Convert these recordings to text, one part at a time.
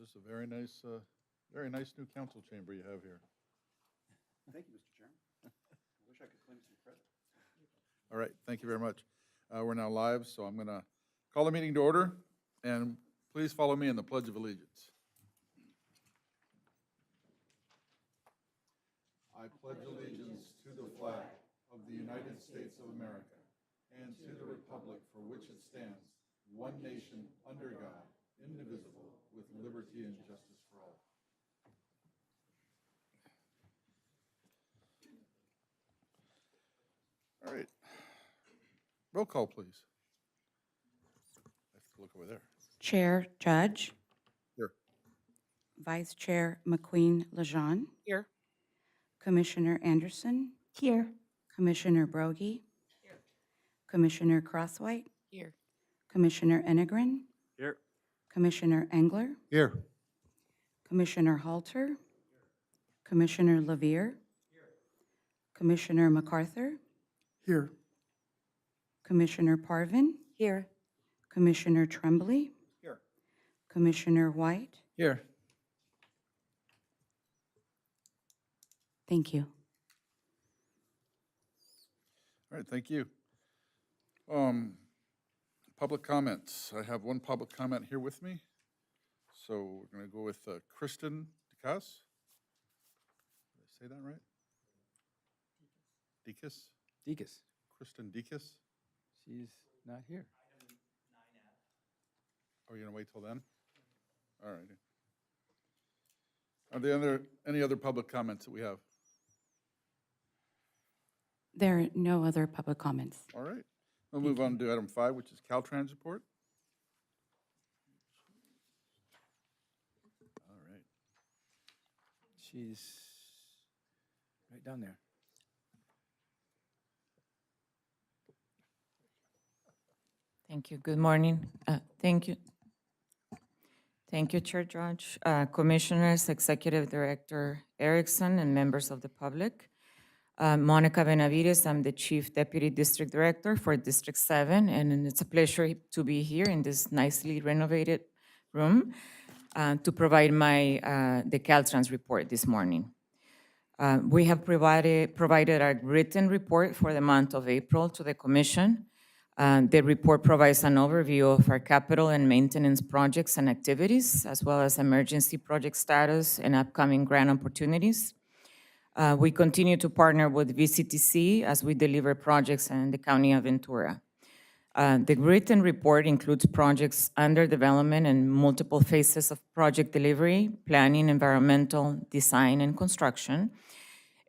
This is a very nice new council chamber you have here. Thank you, Mr. Chairman. I wish I could claim some credit. All right, thank you very much. We're now live, so I'm going to call the meeting to order, and please follow me in the Pledge of Allegiance. I pledge allegiance to the flag of the United States of America and to the republic for which it stands, one nation, under God, indivisible, with liberty and justice for all. All right. Roll call, please. I have to look over there. Chair Judge. Here. Vice Chair McQueen-Lejeune. Here. Commissioner Anderson. Here. Commissioner Brogy. Here. Commissioner Crosswhite. Here. Commissioner Enegren. Here. Commissioner Engler. Here. Commissioner Halter. Commissioner Levere. Commissioner MacArthur. Here. Commissioner Parvin. Here. Commissioner Tremblay. Here. Commissioner White. Here. Thank you. All right, thank you. Public comments. I have one public comment here with me. So we're going to go with Kristen DeCas. Did I say that right? Dekas? Dekas. Kristen Dekas? She's not here. Oh, you're going to wait till then? All righty. Are there any other public comments that we have? There are no other public comments. All right. We'll move on to item 5, which is Caltrans report. All right. She's right down there. Thank you. Good morning. Thank you. Thank you, Chair Judge, Commissioners, Executive Director Erickson, and members of the public. Monica Benavides, I'm the Chief Deputy District Director for District 7, and it's a pleasure to be here in this nicely renovated room to provide the Caltrans report this morning. We have provided a written report for the month of April to the Commission. The report provides an overview of our capital and maintenance projects and activities, as well as emergency project status and upcoming grant opportunities. We continue to partner with VCTC as we deliver projects in the County of Ventura. The written report includes projects under development and multiple phases of project delivery, planning, environmental, design, and construction.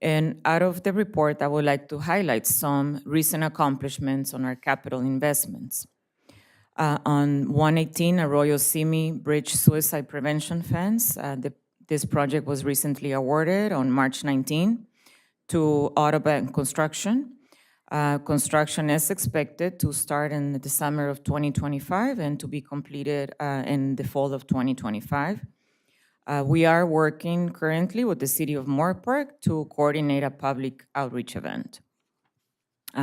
And out of the report, I would like to highlight some recent accomplishments on our capital investments. On 118 Arroyo Simi Bridge Suicide Prevention Fence, this project was recently awarded on March 19 to Autobank Construction. Construction is expected to start in the summer of 2025 and to be completed in the fall of 2025. We are working currently with the City of Moorpark to coordinate a public outreach event.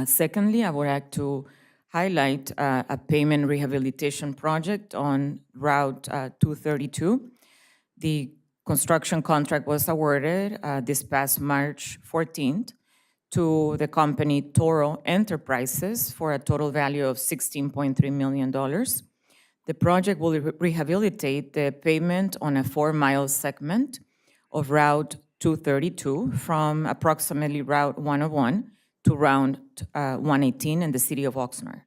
Secondly, I would like to highlight a pavement rehabilitation project on Route 232. The construction contract was awarded this past March 14th to the company Toro Enterprises for a total value of $16.3 million. The project will rehabilitate the pavement on a 4-mile segment of Route 232 from approximately Route 101 to Route 118 in the city of Oxnard.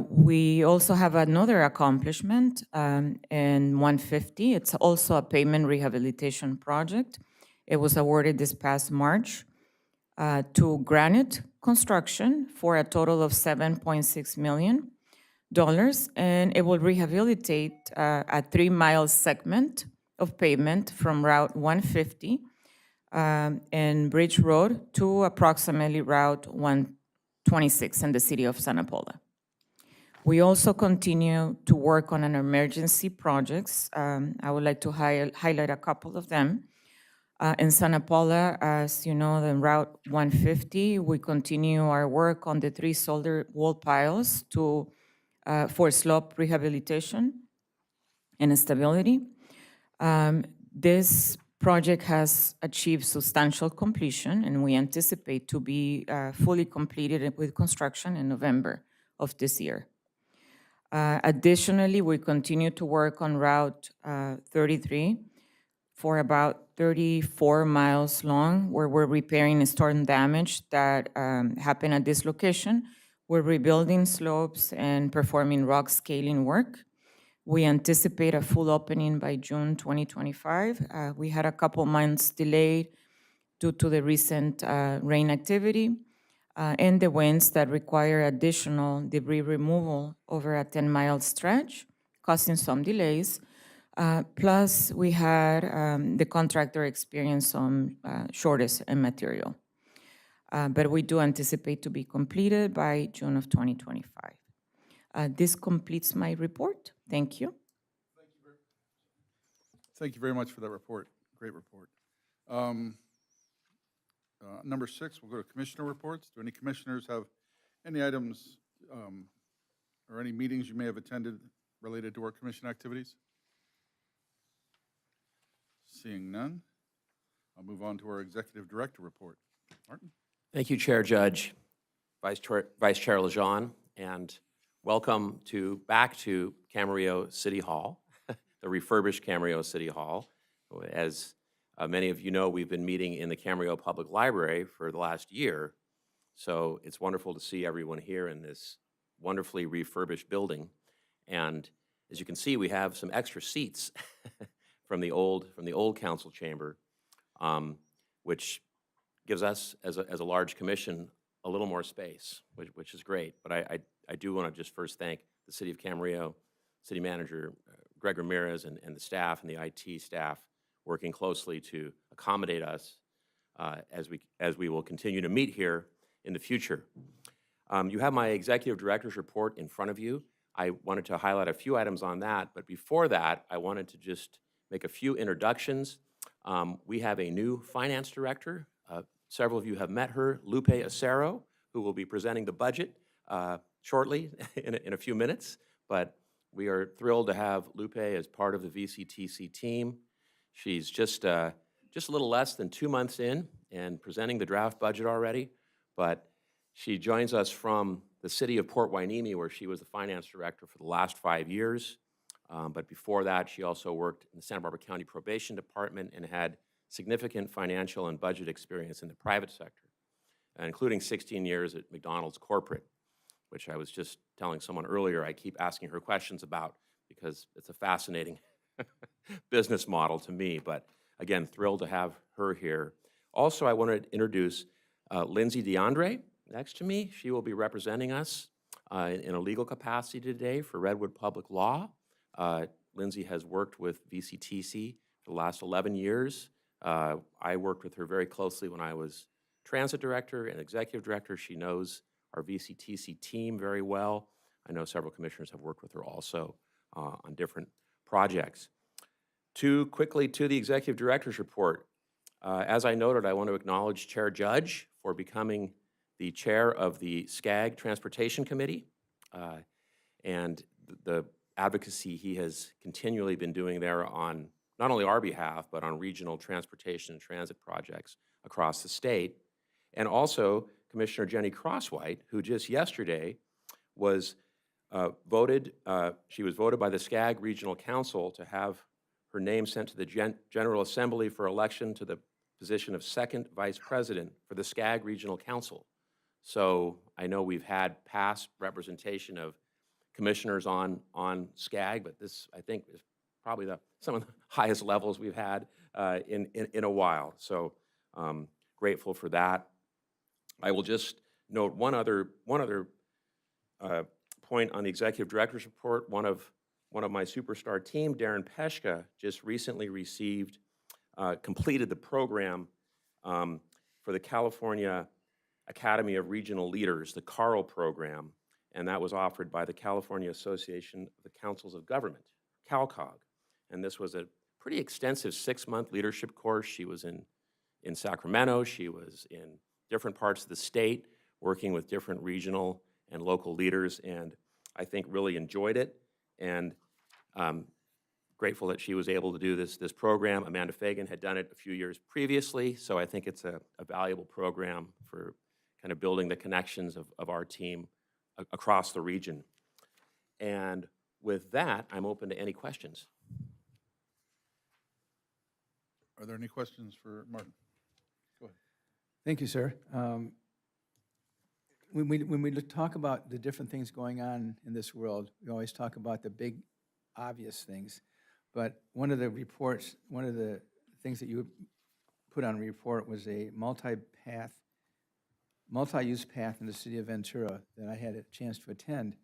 We also have another accomplishment in 150. It's also a pavement rehabilitation project. It was awarded this past March to Granite Construction for a total of $7.6 million. And it will rehabilitate a 3-mile segment of pavement from Route 150 and Bridge Road to approximately Route 126 in the city of Santa Paula. We also continue to work on an emergency projects. I would like to highlight a couple of them. In Santa Paula, as you know, in Route 150, we continue our work on the 3 solder wall piles for slope rehabilitation and stability. This project has achieved substantial completion, and we anticipate to be fully completed with construction in November of this year. Additionally, we continue to work on Route 33 for about 34 miles long, where we're repairing storm damage that happened at this location. We're rebuilding slopes and performing rock scaling work. We anticipate a full opening by June 2025. We had a couple months delayed due to the recent rain activity and the winds that require additional debris removal over a 10-mile stretch, causing some delays. Plus, we had the contractor experience some shortage in material. But we do anticipate to be completed by June of 2025. This completes my report. Thank you. Thank you very much for that report. Great report. Number 6, we'll go to commissioner reports. Do any commissioners have any items or any meetings you may have attended related to our commission activities? Seeing none, I'll move on to our executive director report. Martin? Thank you, Chair Judge, Vice Chair Lejean, and welcome back to Camarillo City Hall, the refurbished Camarillo City Hall. As many of you know, we've been meeting in the Camarillo Public Library for the last year, so it's wonderful to see everyone here in this wonderfully refurbished building. And as you can see, we have some extra seats from the old council chamber, which gives us, as a large commission, a little more space, which is great. But I do want to just first thank the City of Camarillo, City Manager Greg Ramirez, and the staff and the IT staff working closely to accommodate us as we will continue to meet here in the future. You have my executive director's report in front of you. I wanted to highlight a few items on that, but before that, I wanted to just make a few introductions. We have a new finance director. Several of you have met her, Lupe Acero, who will be presenting the budget shortly in a few minutes. But we are thrilled to have Lupe as part of the VCTC team. She's just a little less than 2 months in and presenting the draft budget already, but she joins us from the city of Port Hueneme, where she was the finance director for the last 5 years. But before that, she also worked in the Santa Barbara County Probation Department and had significant financial and budget experience in the private sector, including 16 years at McDonald's corporate, which I was just telling someone earlier I keep asking her questions about because it's a fascinating business model to me. But again, thrilled to have her here. Also, I want to introduce Lindsay DeAndre next to me. She will be representing us in a legal capacity today for Redwood Public Law. Lindsay has worked with VCTC for the last 11 years. I worked with her very closely when I was transit director and executive director. She knows our VCTC team very well. I know several commissioners have worked with her also on different projects. Quickly to the executive director's report. As I noted, I want to acknowledge Chair Judge for becoming the chair of the SCAG Transportation Committee and the advocacy he has continually been doing there on not only our behalf, but on regional transportation and transit projects across the state. And also Commissioner Jenny Crosswhite, who just yesterday was voted by the SCAG Regional Council to have her name sent to the General Assembly for election to the position of second vice president for the SCAG Regional Council. So I know we've had past representation of commissioners on SCAG, but this, I think, is probably some of the highest levels we've had in a while. So grateful for that. I will just note one other point on the executive director's report. One of my superstar team, Darren Peshka, just recently completed the program for the California Academy of Regional Leaders, the CARL program, and that was offered by the California Association of the Councils of Government, CalCog. And this was a pretty extensive 6-month leadership course. She was in Sacramento. She was in different parts of the state, working with different regional and local leaders, and I think really enjoyed it. And grateful that she was able to do this program. Amanda Fagan had done it a few years previously, so I think it's a valuable program for kind of building the connections of our team across the region. And with that, I'm open to any questions. Are there any questions for Martin? Go ahead. Thank you, sir. When we talk about the different things going on in this world, we always talk about the big, obvious things. But one of the reports, one of the things that you put on a report was a multi-use path in the city of Ventura that I had a chance to attend,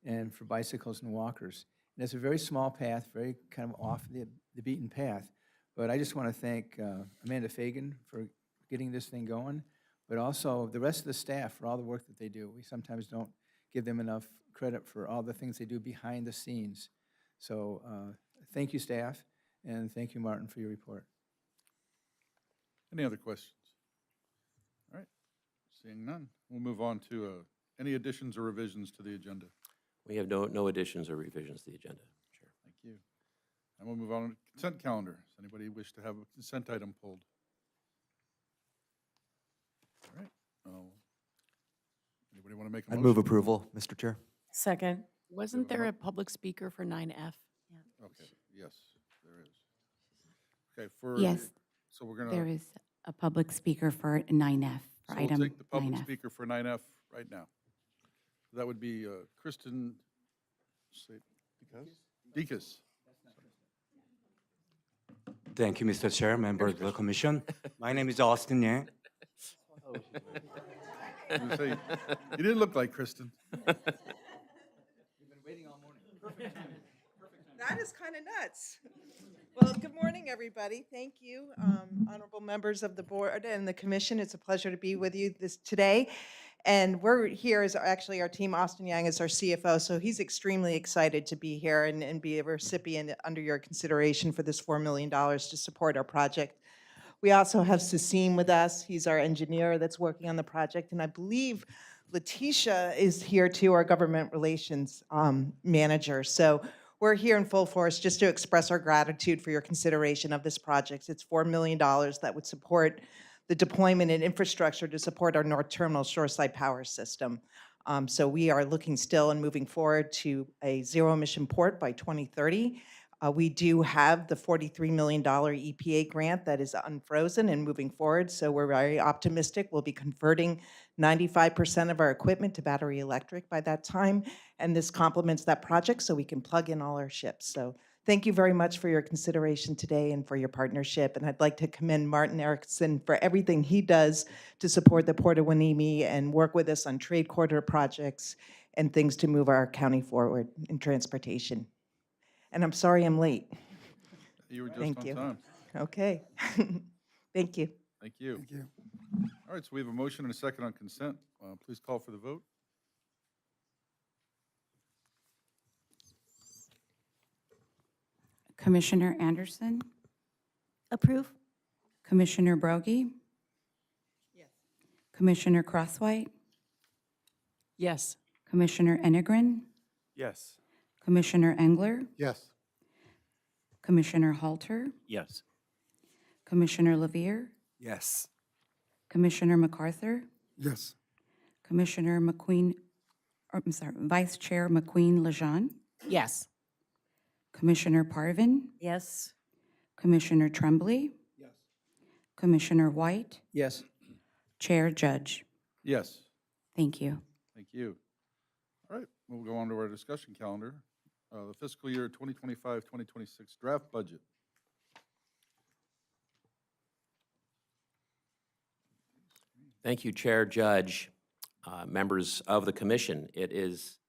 and for bicycles and walkers. And it's a very small path, very kind of off the beaten path. But I just want to thank Amanda Fagan for getting this thing going, but also the rest of the staff for all the work that they do. We sometimes don't give them enough credit for all the things they do behind the scenes. So thank you, staff, and thank you, Martin, for your report. Any other questions? All right, seeing none, we'll move on to any additions or revisions to the agenda. We have no additions or revisions to the agenda, Chair. Thank you. And we'll move on to consent calendar. Does anybody wish to have a consent item pulled? All right. Anybody want to make a I'd motion? move approval, Mr. Chair. Second. Wasn't there a public speaker for 9F? Okay, yes, there is. Okay, for. Yes, So we're gonna. there is a public speaker for 9F, for So we'll item take the public 9F. speaker for 9F right now. That would be Kristen Dekas. Thank you, Mr. Chair, members of the commission. My name is Austin Yang. You didn't look like Kristen. That is kind of nuts. Well, good morning, everybody. Thank you, honorable members of the board and the commission. It's a pleasure to be with you today. And we're here as actually our team. Austin Yang is our CFO, so he's extremely excited to be here and be a recipient under your consideration for this $4 million to support our project. We also have Sasim with us. He's our engineer that's working on the project. And I believe Letitia is here too, our government relations manager. So we're here in full force just to express our gratitude for your consideration of this project. It's $4 million that would support the deployment and infrastructure to support our North Terminal shoreside power system. So we are looking still and moving forward to a zero-emission port by 2030. We do have the $43 million EPA grant that is unfrozen and moving forward, so we're very optimistic. We'll be converting 95% of our equipment to battery electric by that time, and this complements that project so we can plug in all our ships. So thank you very much for your consideration today and for your partnership, and I'd like to commend Martin Erickson for everything he does to support the Port of Hueneme and work with us on trade corridor projects and things to move our county forward in transportation. And I'm sorry I'm late. You were just Thank on you. time. Okay. Thank you. Thank you. Thank you. All right, so we have a motion and a second on consent. Please call for the vote. Commissioner Anderson, Approve? Commissioner Broggie? Yes. Commissioner Crosswhite, Yes. Commissioner Enegren, Yes. Commissioner Engler, Yes. Commissioner Halter, Yes. Commissioner Levere, Yes. Commissioner MacArthur, Yes. Commissioner McQueen, or I'm sorry, Vice Chair McQueen Lejeune, Yes. Commissioner Parvin, Yes. Commissioner Tremblay, Yes. Commissioner White, Yes. Chair Judge. Yes, Thank you. thank you. All right, we'll go on to our discussion calendar. The fiscal year 2025-2026 draft budget. Thank you, Chair, Judge, members of the commission. It is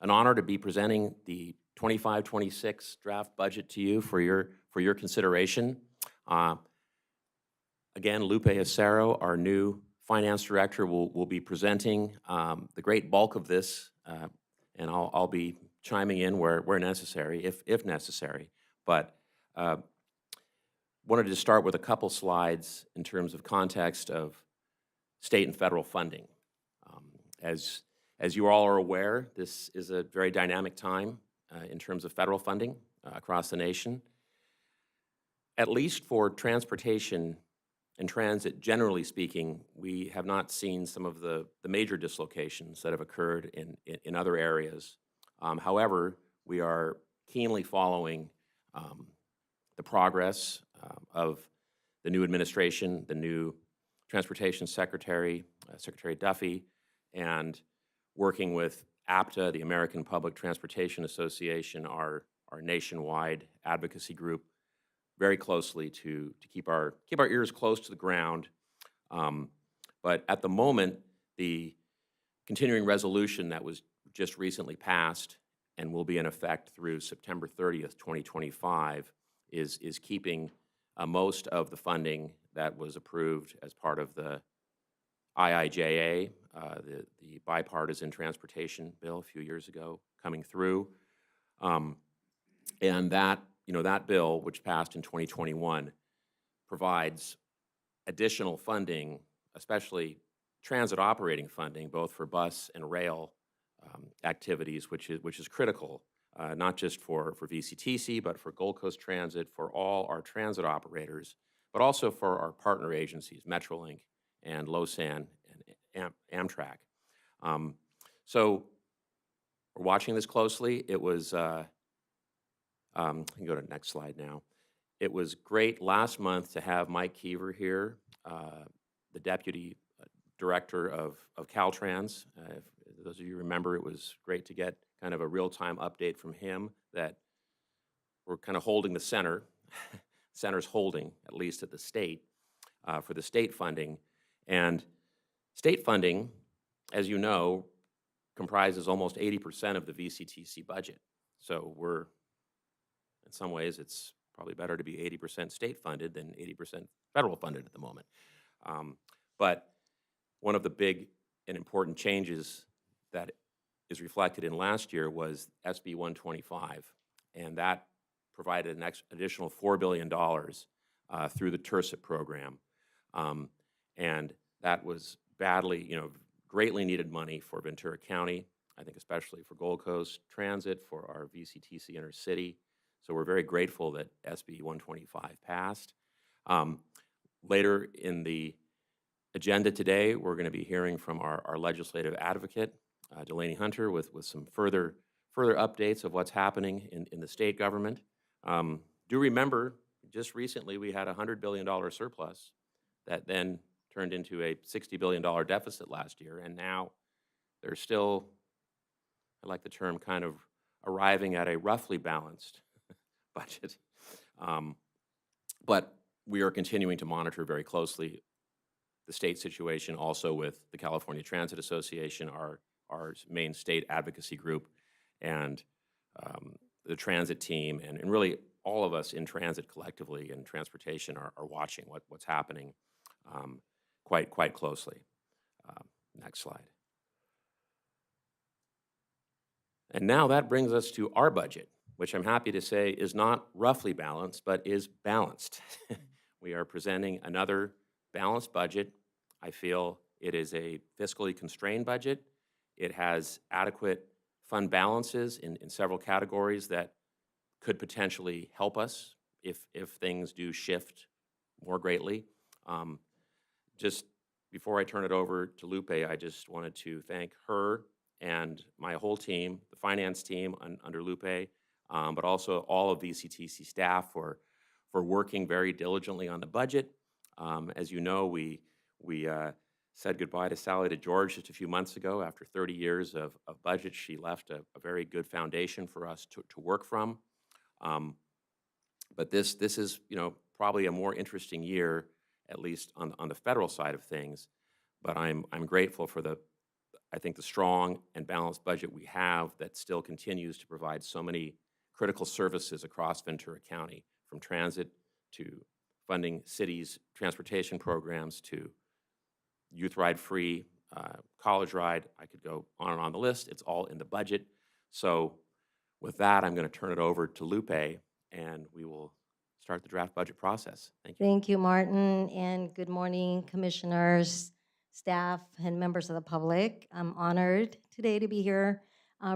an honor to be presenting the 25-26 draft budget to you for your consideration. Again, Lupe Acero, our new finance director, will be presenting the great bulk of this, and I'll be chiming in where necessary, if necessary. But wanted to start with a couple slides in terms of context of state and federal funding. As you all are aware, this is a very dynamic time in terms of federal funding. across the nation. At least for transportation and transit, generally speaking, we have not seen some of the major dislocations that have occurred in other areas. However, we are keenly following the progress of the new administration, the new Transportation Secretary, Secretary Duffy, and working with APTA, the American Public Transportation Association, our nationwide advocacy group, very closely to keep our ears close to the ground. But at the moment, the continuing resolution that was just recently passed and will be in effect through September 30th, 2025, is keeping most of the funding that was approved as part of the IIJA, the bipartisan transportation bill a few years ago, coming through. And that, that bill, which passed in 2021, provides additional funding, especially transit operating funding, both for bus and rail activities, which is critical, not just for VCTC, but for Gold Coast Transit, for all our transit operators, but also for our partner agencies, Metrolink and LoSan and Amtrak. So we're watching this closely. It was, you can go to the next slide now. It was great last month to have Mike Keever here, the Deputy Director of Caltrans. If those of you remember, it was great to get kind of a real-time update from him that we're kind of holding the center. Center's holding, at least at the state, for the state funding. And state funding, as you know, comprises almost 80% of the VCTC budget. So we're, in some ways, it's probably better to be 80% state funded than 80% federal funded at the moment. But one of the big and important changes that is reflected in last year was SB 125, and that provided an additional $4 billion through the TIRCIP program. And that was badly, greatly needed money for Ventura County, I think especially for Gold Coast Transit, for our VCTC Intercity. So we're very grateful that SB 125 passed. Later in the agenda today, we're going to be hearing from our legislative advocate, Delaney Hunter, with some further updates of what's happening in the state government. Do remember, just recently we had a $100 billion surplus that then turned into a $60 billion deficit last year, and now they're still, I like the term, kind of arriving at a roughly balanced budget. But we are continuing to monitor very closely the state situation, also with the California Transit Association, our main state advocacy group, and the transit team, and really all of us in transit collectively and transportation are watching what's happening quite closely. Next slide. And now that brings us to our budget, which I'm happy to say is not roughly balanced, but is balanced. We are presenting another balanced budget. I feel it is a fiscally constrained budget. It has adequate fund balances in several categories that could potentially help us if things do shift more greatly. Just before I turn it over to Lupe, I just wanted to thank her and my whole team, the finance team under Lupe, but also all of VCTC staff for working very diligently on the budget. As you know, we said goodbye to Sally DeGeorge just a few months ago. After 30 years of budget, she left a very good foundation for us to work from. But this is, probably a more interesting year, at least on the federal side of things. But I'm grateful for I think the strong and balanced budget we have that still continues to provide so many critical services across Ventura County, from transit to funding cities' transportation programs to youth ride free, college ride. I could go on and on the list. It's all in the budget. So with that, I'm going to turn it over to Lupe, and we will start the draft budget process. Thank you. Thank you, Martin, and good morning, commissioners, staff, and members of the public. I'm honored today to be here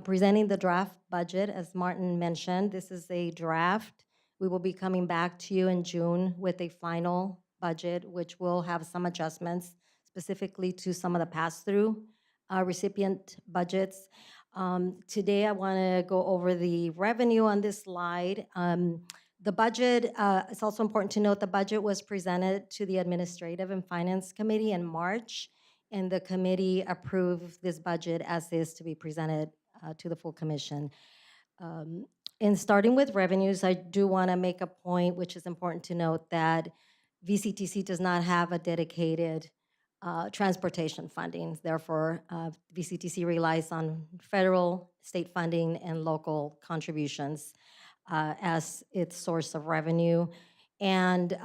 presenting the draft budget. As Martin mentioned, this is a draft. We will be coming back to you in June with a final budget, which will have some adjustments specifically to some of the pass-through recipient budgets. Today, I want to go over the revenue on this slide. The budget, it's also important to note the budget was presented to the Administrative and Finance Committee in March, and the committee approved this budget as is to be presented to the full commission. In starting with revenues, I do want to make a point, which is important to note, that VCTC does not have a dedicated transportation funding. Therefore, VCTC relies on federal, state funding, and local contributions as its source of revenue. And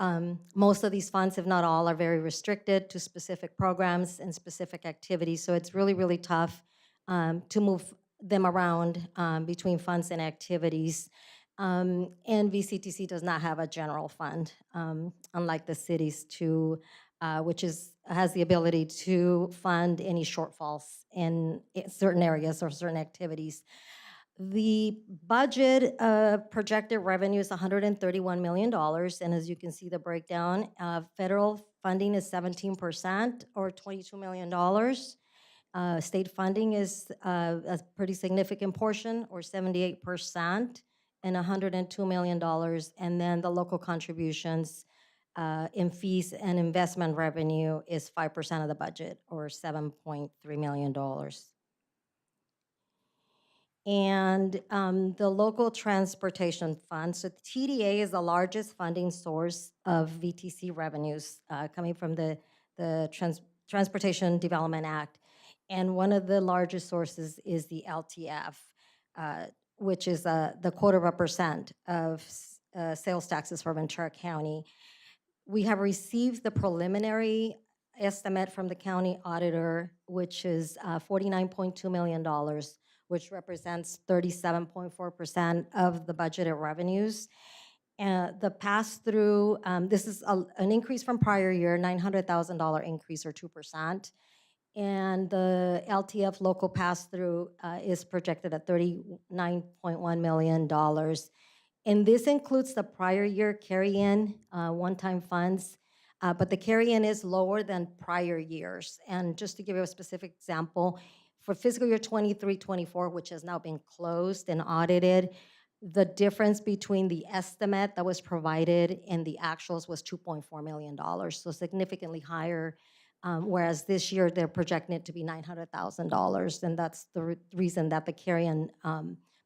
most of these funds, if not all, are very restricted to specific programs and specific activities. So it's really, really tough to move them around between funds and activities. And VCTC does not have a general fund, unlike the cities, which has the ability to fund any shortfalls in certain areas or certain activities. The budget projected revenue is $131 million, and as you can see the breakdown, federal funding is 17% or $22 million. State funding is a pretty significant portion, or 78%, and $102 million. And then the local contributions in fees and investment revenue is 5% of the budget, or $7.3 million. And the local transportation fund, so TDA is the largest funding source of VTC revenues coming from the Transportation Development Act. And one of the largest sources is the LTF, which is the 0.25% of sales taxes for Ventura County. We have received the preliminary estimate from the county auditor, which is $49.2 million, which represents 37.4% of the budgeted revenues. The pass-through, this is an increase from prior year, $900,000 increase, or 2%. And the LTF local pass-through is projected at $39.1 million. And this includes the prior year carry-in one-time funds, but the carry-in is lower than prior years. And just to give you a specific example, for fiscal year 23-24, which has now been closed and audited, the difference between the estimate that was provided and the actuals was $2.4 million, so significantly higher, whereas this year they're projecting it to be $900,000, and that's the reason that the carry-in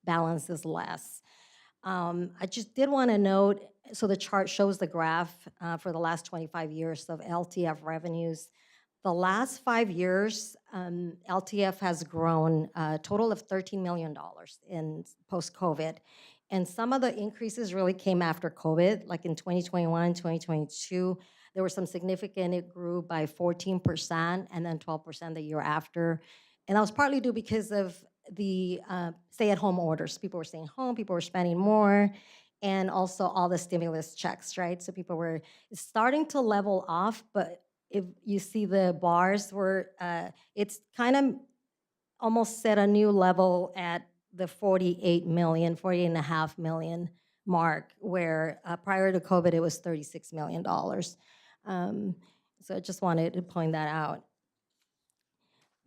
balance is less. I just did want to note, so the chart shows the graph for the last 25 years of LTF revenues. The last 5 years, LTF has grown a total of $13 million in post-COVID. And some of the increases really came after COVID, like in 2021, 2022. There were some significant, it grew by 14% and then 12% the year after. And that was partly due because of the stay-at-home orders. People were staying home, people were spending more, and also all the stimulus checks, right? So people were starting to level off, but if you see the bars were, it's kind of almost set a new level at the 48.5 million mark, where prior to COVID, it was $36 million. So I just wanted to point that out.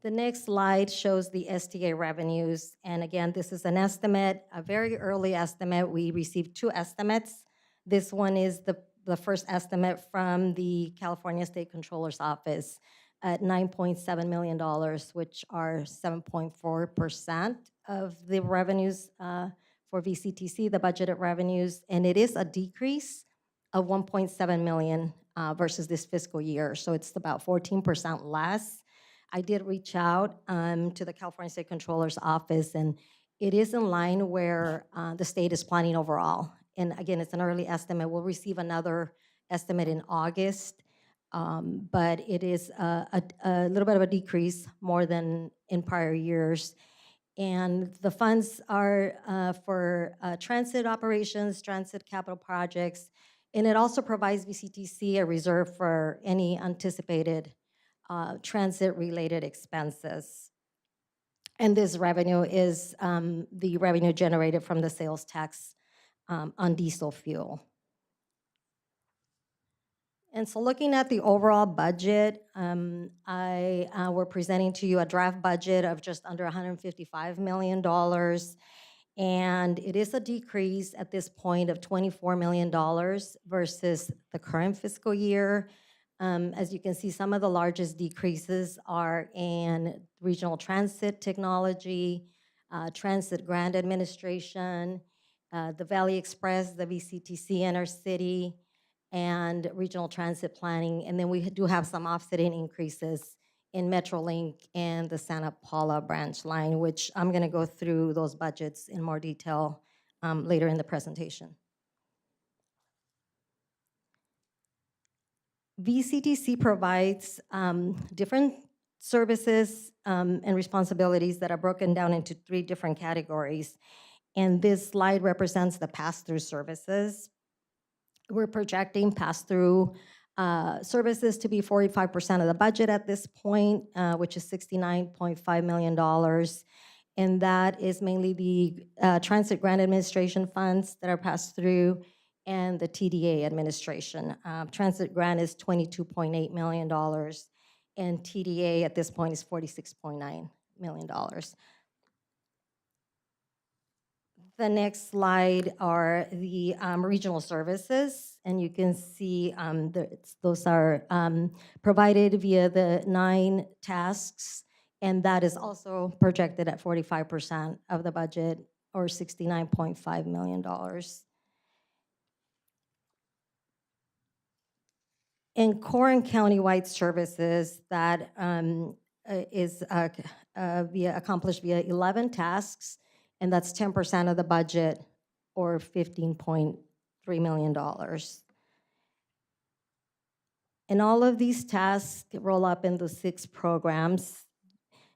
The next slide shows the STA revenues. And again, this is an estimate, a very early estimate. We received 2 estimates. This one is the first estimate from the California State Controller's Office at $9.7 million, which are 7.4% of the revenues for VCTC, the budgeted revenues. And it is a decrease of $1.7 million versus this fiscal year. So it's about 14% less. I did reach out to the California State Controller's Office, and it is in line where the state is planning overall. And again, it's an early estimate. We'll receive another estimate in August, but it is a little bit of a decrease more than in prior years. And the funds are for transit operations, transit capital projects, and it also provides VCTC a reserve for any anticipated transit-related expenses. And this revenue is the revenue generated from the sales tax on diesel fuel. And so looking at the overall budget, we're presenting to you a draft budget of just under $155 million. And it is a decrease at this point of $24 million versus the current fiscal year. As you can see, some of the largest decreases are in regional transit technology, transit grant administration, the Valley Express, the VCTC Intercity, and regional transit planning. And then we do have some offsetting increases in Metrolink and the Santa Paula branch line, which I'm going to go through those budgets in more detail later in the presentation. VCTC provides different services and responsibilities that are broken down into 3 different categories. And this slide represents the pass-through services. We're projecting pass-through services to be 45% of the budget at this point, which is $69.5 million. And that is mainly the Transit Grant Administration funds that are passed through and the TDA administration. Transit Grant is $22.8 million, and TDA at this point is $46.9 million. The next slide are the regional services, and you can see those are provided via the 9 tasks, and that is also projected at 45% of the budget, or $69.5 million. In core and countywide services, that is accomplished via 11 tasks, and that's 10% of the budget, or $15.3 million. And all of these tasks roll up into 6 programs.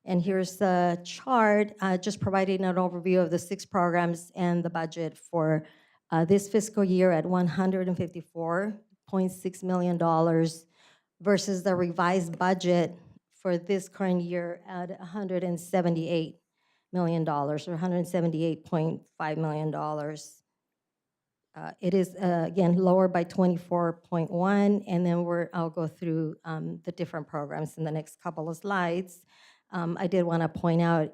And here's the chart just providing an overview of the 6 programs and the budget for this fiscal year at $154.6 million versus the revised budget for this current year at $178 million, or $178.5 million. It is, again, lower by 24.1, and then I'll go through the different programs in the next couple of slides. I did want to point out,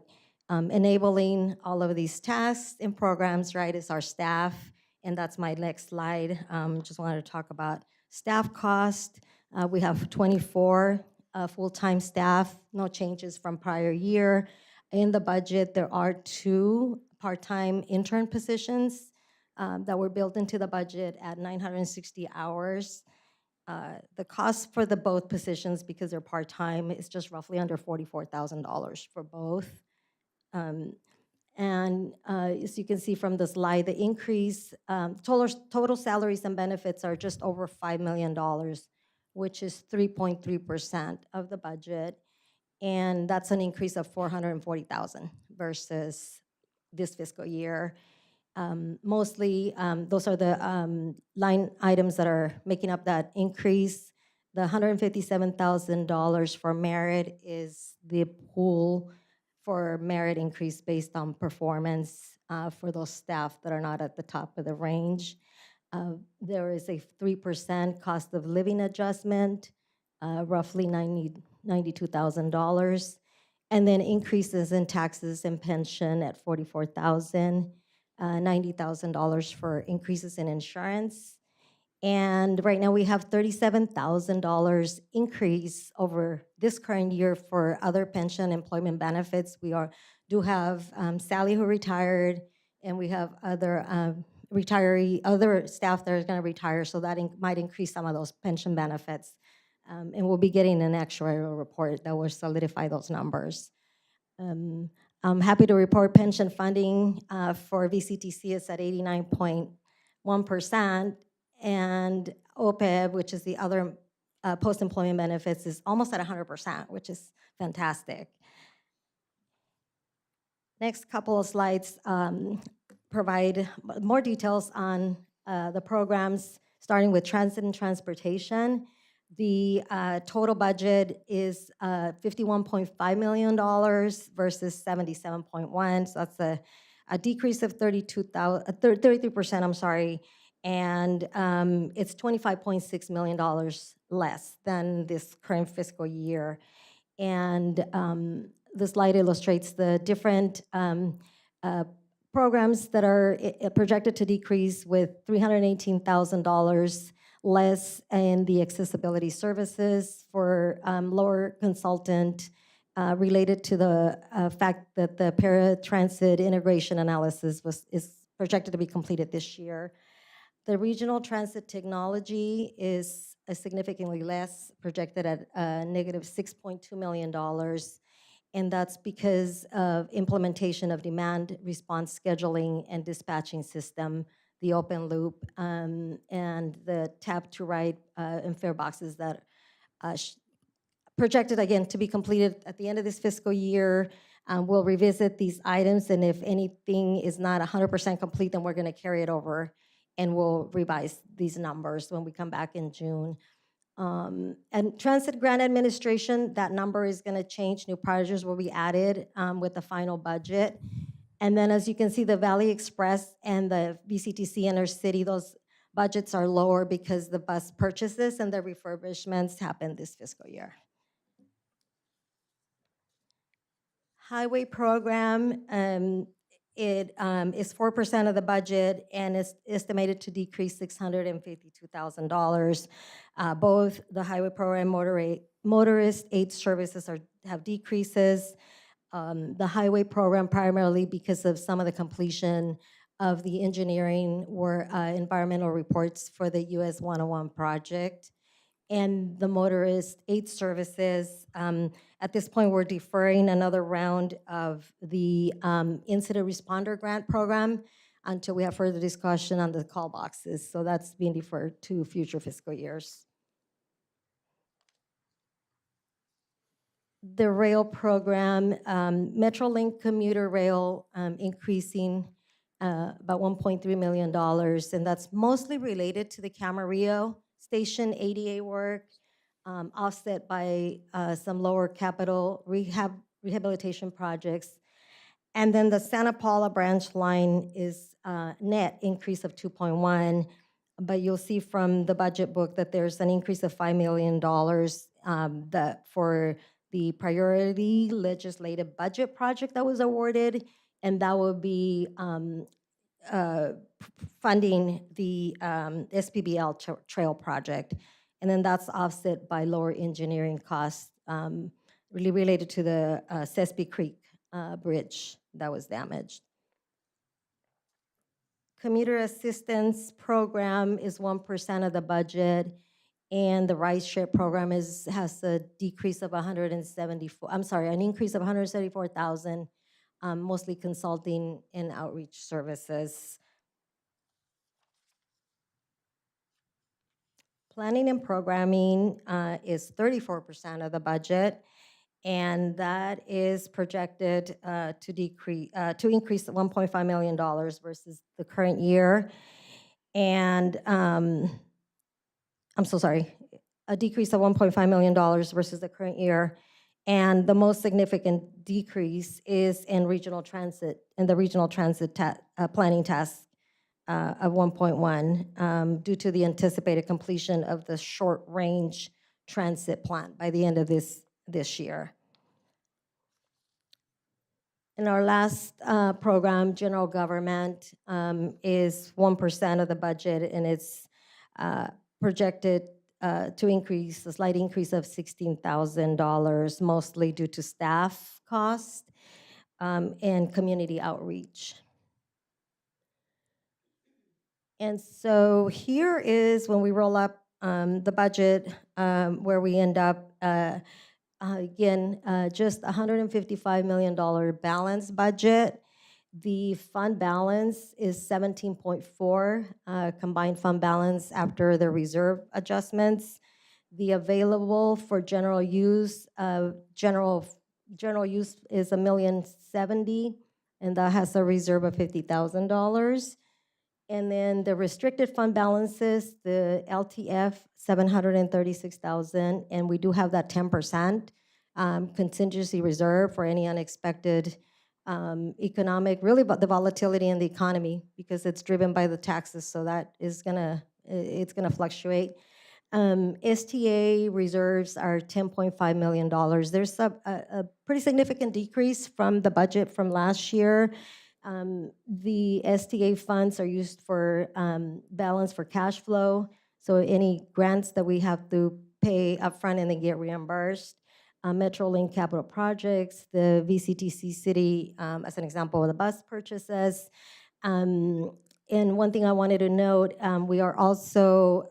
enabling all of these tasks and programs, right, is our staff, and that's my next slide. Just wanted to talk about staff cost. We have 24 full-time staff, no changes from prior year. In the budget, there are 2 part-time intern positions that were built into the budget at 960 hours. The cost for both positions, because they're part-time, is just roughly under $44,000 for both. And as you can see from the slide, the increase, total salaries and benefits are just over $5 million, which is 3.3% of the budget. And that's an increase of $440,000 versus this fiscal year. Mostly, those are the line items that are making up that increase. The $157,000 for merit is the pool for merit increase based on performance for those staff that are not at the top of the range. There is a 3% cost of living adjustment, roughly $92,000. And then increases in taxes and pension at $44,000. $90,000 for increases in insurance. And right now we have $37,000 increase over this current year for other pension employment benefits. We do have Sally, who retired, and we have other other staff that are going to retire, so that might increase some of those pension benefits. And we'll be getting an actuarial report that will solidify those numbers. I'm happy to report pension funding for VCTC is at 89.1%, and OPEB, which is the other post-employment benefits, is almost at 100%, which is fantastic. Next couple of slides provide more details on the programs, starting with transit and transportation. The total budget is $51.5 million versus 77.1. So that's a decrease of 33%, I'm sorry. And it's $25.6 million less than this current fiscal year. And the slide illustrates the different programs that are projected to decrease with $318,000 less in the accessibility services for lower consultant related to the fact that the paratransit integration analysis is projected to be completed this year. The regional transit technology is significantly less, projected at negative $6.2 million. And that's because of implementation of demand response scheduling and dispatching system, the open loop, and the tap to ride and fare boxes that projected again to be completed at the end of this fiscal year. We'll revisit these items, and if anything is not 100% complete, then we're going to carry it over, and we'll revise these numbers when we come back in June. And Transit Grant Administration, that number is going to change. New projects will be added with the final budget. And then as you can see, the Valley Express and the VCTC Intercity, those budgets are lower because the bus purchases and the refurbishments happen this fiscal year. Highway program, it is 4% of the budget and is estimated to decrease $652,000. Both the highway program motorist aid services have decreases. The highway program primarily because of some of the completion of the engineering or environmental reports for the US 101 project. And the motorist aid services, at this point, we're deferring another round of the incident responder grant program until we have further discussion on the call boxes. So that's being deferred to future fiscal years. The rail program, Metrolink commuter rail increasing about $1.3 million, and that's mostly related to the Camarillo Station ADA work, offset by some lower capital rehabilitation projects. And then the Santa Paula branch line is net increase of 2.1, but you'll see from the budget book that there's an increase of $5 million for the priority legislative budget project that was awarded, and that will be funding the SPBL trail project. And then that's offset by lower engineering costs really related to the Sespe Creek bridge that was damaged. Commuter assistance program is 1% of the budget, and the ride share program has a decrease of an increase of 174,000, mostly consulting and outreach services. Planning and programming is 34% of the budget, and that is projected to increase $1.5 million versus the current year. And I'm so sorry, a decrease of $1.5 million versus the current year. And the most significant decrease is in regional transit, in the regional transit planning task of 1.1 due to the anticipated completion of the short-range transit plan by the end of this year. In our last program, general government is 1% of the budget, and it's projected to increase, a slight increase of $16,000, mostly due to staff costs and community outreach. And so here is when we roll up the budget, where we end up, again, just $155 million balanced budget. The fund balance is 17.4 combined fund balance after the reserve adjustments. The available for general use is $1,070,000, and that has a reserve of $50,000. And then the restricted fund balances, the LTF, 736,000, and we do have that 10% contingency reserve for any unexpected economic, really but the volatility in the economy, because it's driven by the taxes, so that is it's gonna fluctuate. STA reserves are $10.5 million. There's a pretty significant decrease from the budget from last year. The STA funds are used for balance for cash flow, so any grants that we have to pay upfront and then get reimbursed. Metrolink capital projects, the VCTC city, as an example, of the bus purchases. And one thing I wanted to note, we are also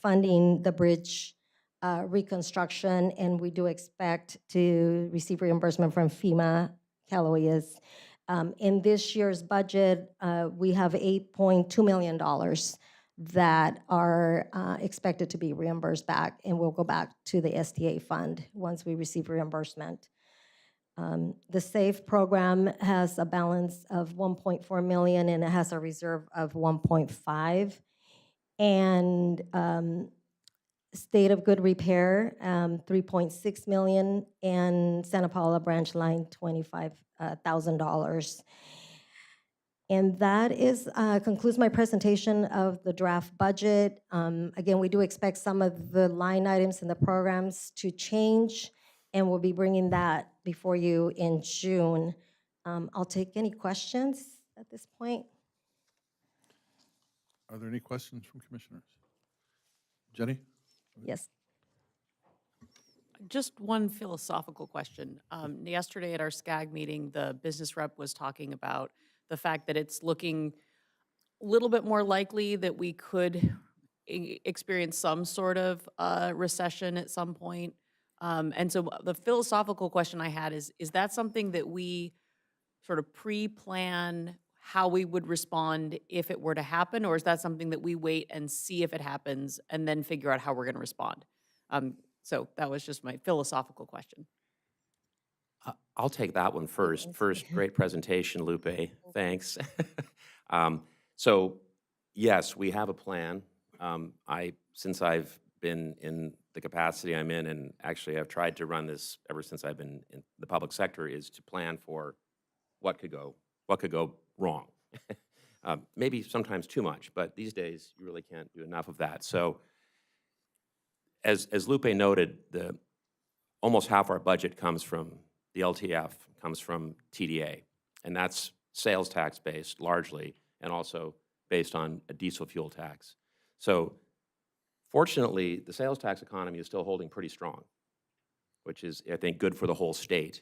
funding the bridge reconstruction, and we do expect to receive reimbursement from FEMA. Callaway is. In this year's budget, we have $8.2 million that are expected to be reimbursed back, and will go back to the STA fund once we receive reimbursement. The SAFE program has a balance of 1.4 million, and it has a reserve of 1.5. And state of good repair, 3.6 million, and Santa Paula branch line, $25,000. And that concludes my presentation of the draft budget. Again, we do expect some of the line items in the programs to change, and we'll be bringing that before you in June. I'll take any questions at this point. Are there any questions from commissioners? Jenny? Yes. Just one philosophical question. Yesterday at our SCAG meeting, the business rep was talking about the fact that it's looking a little bit more likely that we could experience some sort of recession at some point. And so the philosophical question I had is that something that we sort of pre-plan how we would respond if it were to happen, or is that something that we wait and see if it happens and then figure out how we're going to respond? So that was just my philosophical question. I'll take that one first. First, great presentation, Lupe. Thanks. So, yes, we have a plan. Since I've been in the capacity I'm in, and actually I've tried to run this ever since I've been in the public sector, is to plan for what could go wrong. Maybe sometimes too much, but these days you really can't do enough of that. So, as Lupe noted, almost half our budget comes from the LTF, comes from TDA, and that's sales tax based largely, and also based on a diesel fuel tax. So fortunately, the sales tax economy is still holding pretty strong, which is, I think, good for the whole state.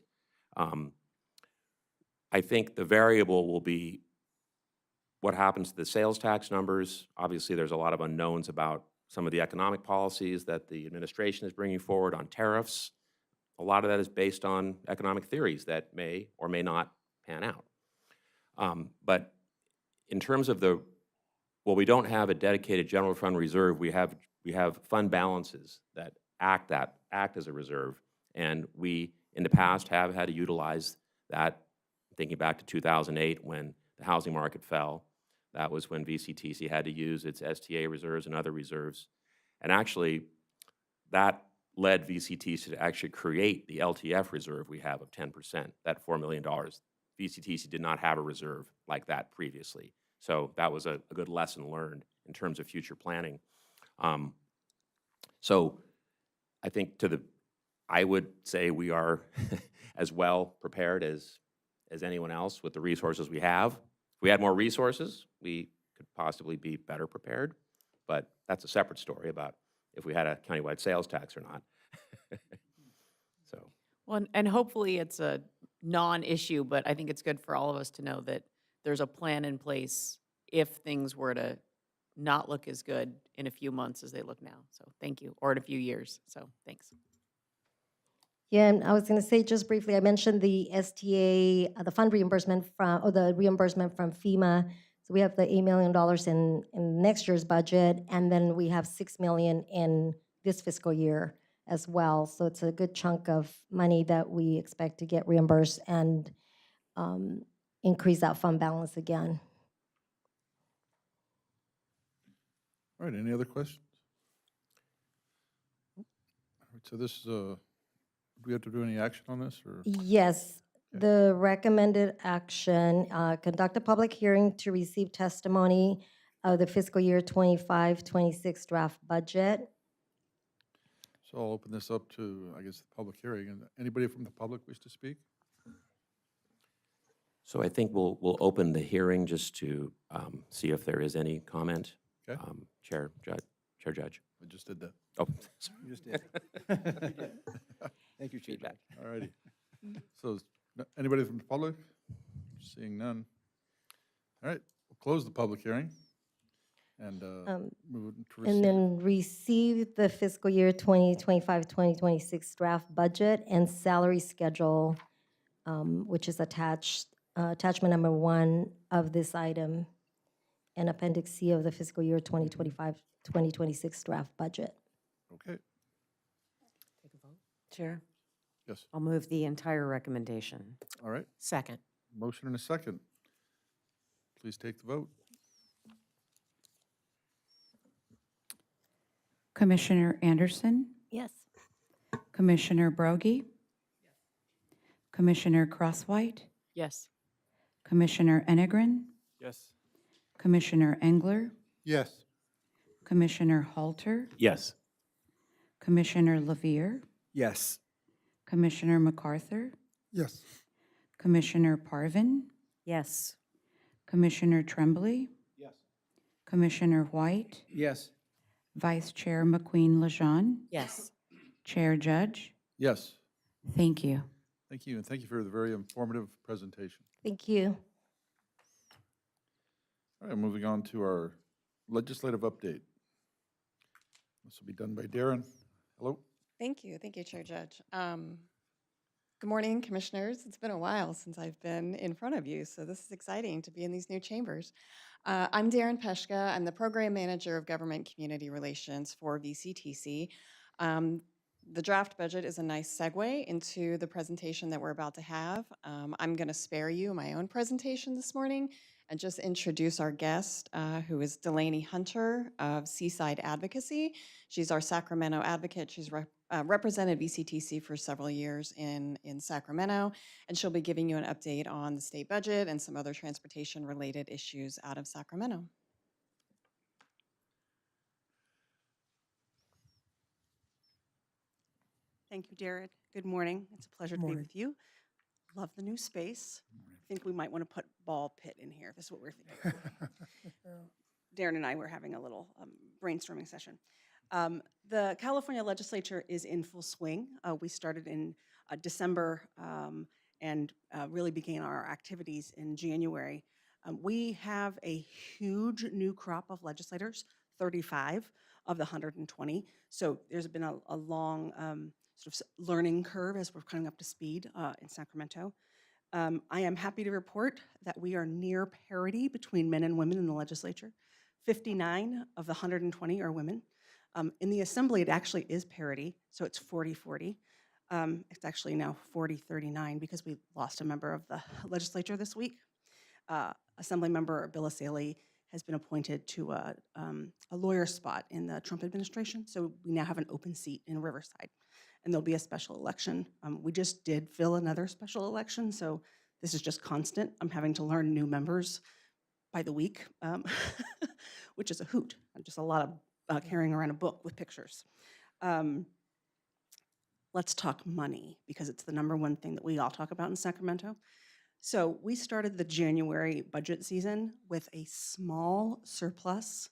I think the variable will be what happens to the sales tax numbers. Obviously, there's a lot of unknowns about some of the economic policies that the administration is bringing forward on tariffs. A lot of that is based on economic theories that may or may not pan out. But in terms of we don't have a dedicated general fund reserve. We have fund balances that act as a reserve, and we in the past have had to utilize that. Thinking back to 2008 when the housing market fell, that was when VCTC had to use its STA reserves and other reserves, and actually that led VCTC to actually create the LTF reserve we have of 10%, that $4 million. VCTC did not have a reserve like that previously. So that was a good lesson learned in terms of future planning. So I think I would say we are as well prepared as anyone else with the resources we have. If we had more resources, we could possibly be better prepared, but that's a separate story about if we had a countywide sales tax or not. So. Well, and hopefully it's a non-issue, but I think it's good for all of us to know that there's a plan in place if things were to not look as good in a few months as they look now. So thank you, or in a few years. So thanks. Yeah, and I was going to say just briefly, I mentioned the STA, the fund reimbursement the reimbursement from FEMA. So we have the $8 million in next year's budget, and then we have $6 million in this fiscal year as well. So it's a good chunk of money that we expect to get reimbursed and increase that fund balance again. All right, any other questions? All right, so this is do we have to do any action on this, or? Yes, the recommended action, conduct a public hearing to receive testimony of the fiscal year 25-26 draft budget. So I'll open this up to, I guess, the public hearing. And anybody from the public wish to speak? So I think we'll open the hearing just to see if there is any comment. Okay. Chair Judge. I just did that. Oh, sorry. You just did. Thank you, Chair Feedback. Judge. All righty. So is anybody from the public? Seeing none. All right, we'll close the public hearing and move to receive. And then receive the fiscal year 2025-2026 draft budget and salary schedule, which is attachment number 1 of this item, and Appendix C of the fiscal year 2025-2026 draft budget. Okay, Chair, yes, I'll move the entire recommendation. all right. Second. Motion and a second. Please take the vote. Commissioner Anderson, Yes. Commissioner Broggie, Commissioner Crosswhite, Yes. Commissioner Enegren, Yes. Commissioner Engler, Yes. Commissioner Halter, Yes. Commissioner Levere, Yes. Commissioner MacArthur, Yes. Commissioner Parvin, Yes. Commissioner Tremblay, Yes. Commissioner White, Yes. Vice Chair McQueen-Lejean, Yes. Chair Judge. Yes. Thank you. Thank you, and thank you for the very informative presentation. Thank you. All right, moving on to our legislative update. This will be done by Darren. Hello? Thank you, Chair Judge. Good morning, Commissioners. It's been a while since I've been in front of you, so this is exciting to be in these new chambers. I'm Darren Peshka. I'm the Program Manager of Government Community Relations for VCTC. The draft budget is a nice segue into the presentation that we're about to have. I'm going to spare you my own presentation this morning and just introduce our guest, who is Delaney Hunter of Seaside Advocacy. She's our Sacramento advocate. She's represented VCTC for several years in Sacramento, and she'll be giving you an update on the state budget and some other transportation-related issues out of Sacramento. Thank you, Darren. Good morning. It's a pleasure to be with you. Love the new space. I think we might want to put ball pit in here. This is what we're thinking. Darren and I were having a little brainstorming session. The California legislature is in full swing. We started in December and really began our activities in January. We have a huge new crop of legislators, 35 of the 120. So there's been a long sort of learning curve as we're coming up to speed in Sacramento. I am happy to report that we are near parity between men and women in the legislature. 59 of the 120 are women. In the assembly, it actually is parity, so it's 40-40. It's actually now 40-39 because we lost a member of the legislature this week. Assemblymember Bill Asaley has been appointed to a lawyer spot in the Trump administration, so we now have an open seat in Riverside, and there'll be a special election. We just did fill another special election, so this is just constant. I'm having to learn new members by the week, which is a hoot. Just a lot of carrying around a book with pictures. Let's talk money, because it's the #1 thing that we all talk about in Sacramento. So we started the January budget season with a small surplus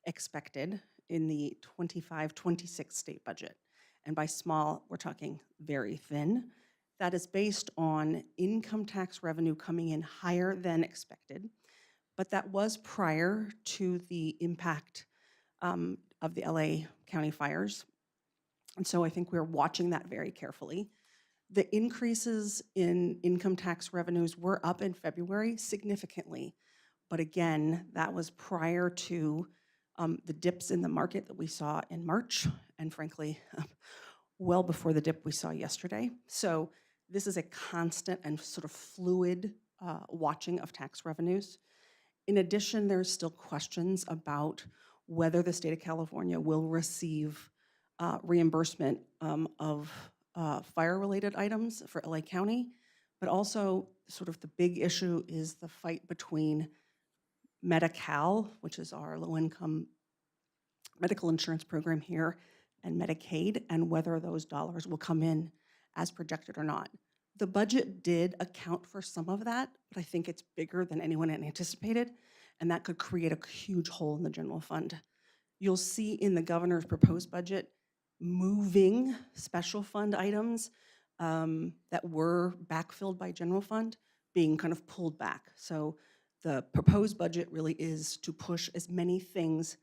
expected in the 25-26 state budget. And by small, we're talking very thin. That is based on income tax revenue coming in higher than expected, but that was prior to the impact of the LA County fires. And so I think we're watching that very carefully. The increases in income tax revenues were up in February significantly, but again, that was prior to the dips in the market that we saw in March, and frankly, well before the dip we saw yesterday. So this is a constant and sort of fluid watching of tax revenues. In addition, there's still questions about whether the state of California will receive reimbursement of fire-related items for LA County, but also sort of the big issue is the fight between Medi-Cal, which is our low-income medical insurance program here, and Medicaid, and whether those dollars will come in as projected or not. The budget did account for some of that, but I think it's bigger than anyone had anticipated, and that could create a huge hole in the general fund. You'll see in the governor's proposed budget moving special fund items that were backfilled by general fund being kind of pulled back. So the proposed budget really is to push as many things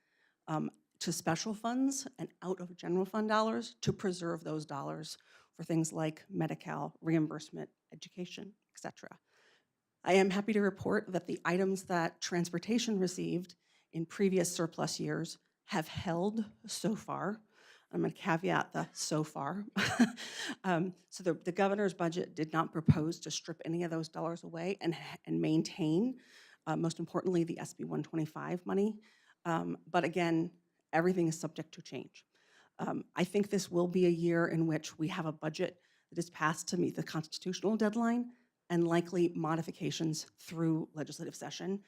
to special funds and out of general fund dollars to preserve those dollars for things like Medi-Cal, reimbursement, education, et cetera. I am happy to report that the items that transportation received in previous surplus years have held so far. I'm going to caveat the so far. So the governor's budget did not propose to strip any of those dollars away and maintain, most importantly, the SB 125 money. But again, everything is subject to change. I think this will be a year in which we have a budget that is passed to meet the constitutional deadline and likely modifications through legislative session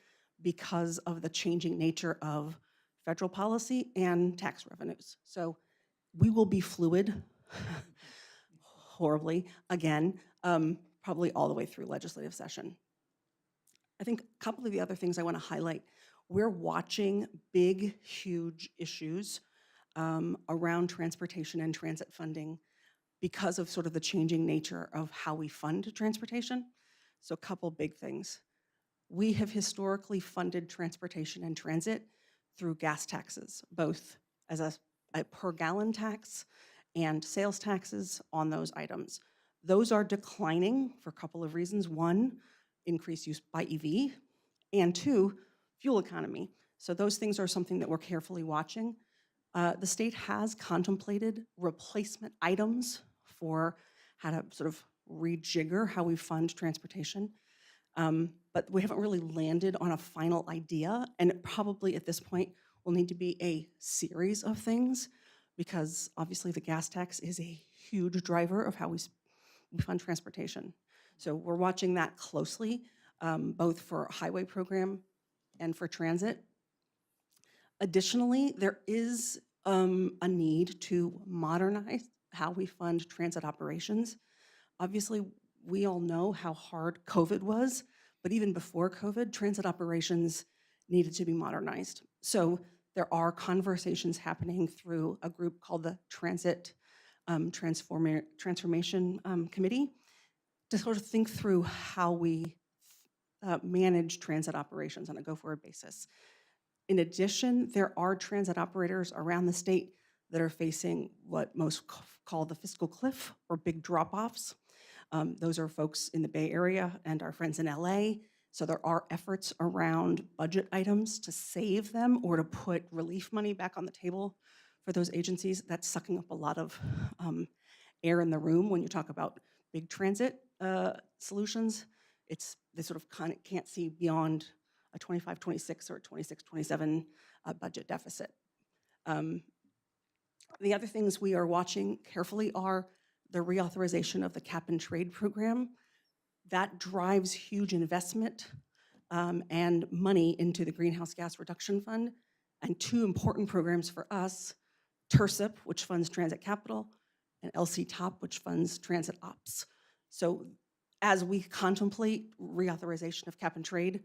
because of the changing nature of federal policy and tax revenues. So we will be fluid, horribly, again, probably all the way through legislative session. I think a couple of the other things I want to highlight, we're watching big, huge issues around transportation and transit funding because of sort of the changing nature of how we fund transportation. So a couple big things. We have historically funded transportation and transit through gas taxes, both as a per gallon tax and sales taxes on those items. Those are declining for a couple of reasons. One, increased use by EV, and two, fuel economy. So those things are something that we're carefully watching. The state has contemplated replacement items for how to sort of rejigger how we fund transportation. But we haven't really landed on a final idea, and it probably at this point will need to be a series of things because obviously the gas tax is a huge driver of how we fund transportation. So we're watching that closely, both for highway program and for transit. Additionally, there is a need to modernize how we fund transit operations. Obviously, we all know how hard COVID was, but even before COVID, transit operations needed to be modernized. So there are conversations happening through a group called the Transit Transformation Committee to sort of think through how we manage transit operations on a go-forward basis. In addition, there are transit operators around the state that are facing what most call the fiscal cliff or big drop-offs. Those are folks in the Bay Area and our friends in LA. So there are efforts around budget items to save them or to put relief money back on the table for those agencies. That's sucking up a lot of air in the room when you talk about big transit solutions. They sort of can't see beyond a 25-26 or 26-27 budget deficit. The other things we are watching carefully are the reauthorization of the cap and trade program. That drives huge investment and money into the Greenhouse Gas Reduction Fund, and two important programs for us, TIRSIP, which funds transit capital, and LC-TOP, which funds transit ops. So as we contemplate reauthorization of cap and trade,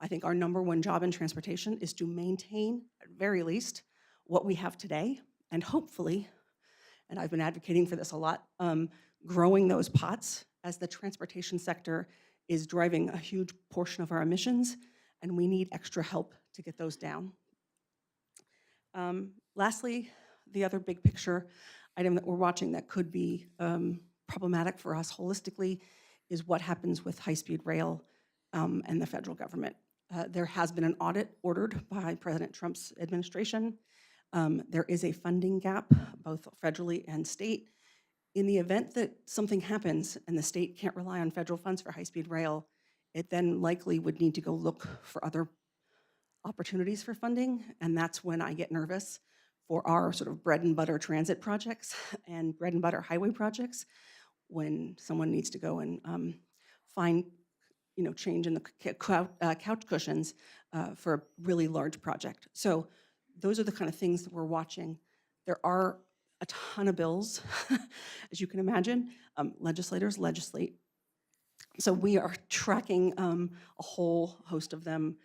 I think our number one job in transportation is to maintain, at very least, what we have today, and hopefully, and I've been advocating for this a lot, growing those pots as the transportation sector is driving a huge portion of our emissions, and we need extra help to get those down. Lastly, the other big picture item that we're watching that could be problematic for us holistically is what happens with high-speed rail and the federal government. There has been an audit ordered by President Trump's administration. There is a funding gap, both federally and state. In the event that something happens and the state can't rely on federal funds for high-speed rail, it then likely would need to go look for other opportunities for funding, and that's when I get nervous for our sort of bread and butter transit projects and bread and butter highway projects, when someone needs to go and find, change in the couch cushions for a really large project. So those are the kind of things that we're watching. There are a ton of bills, as you can imagine. Legislators legislate. So we are tracking a whole host of them,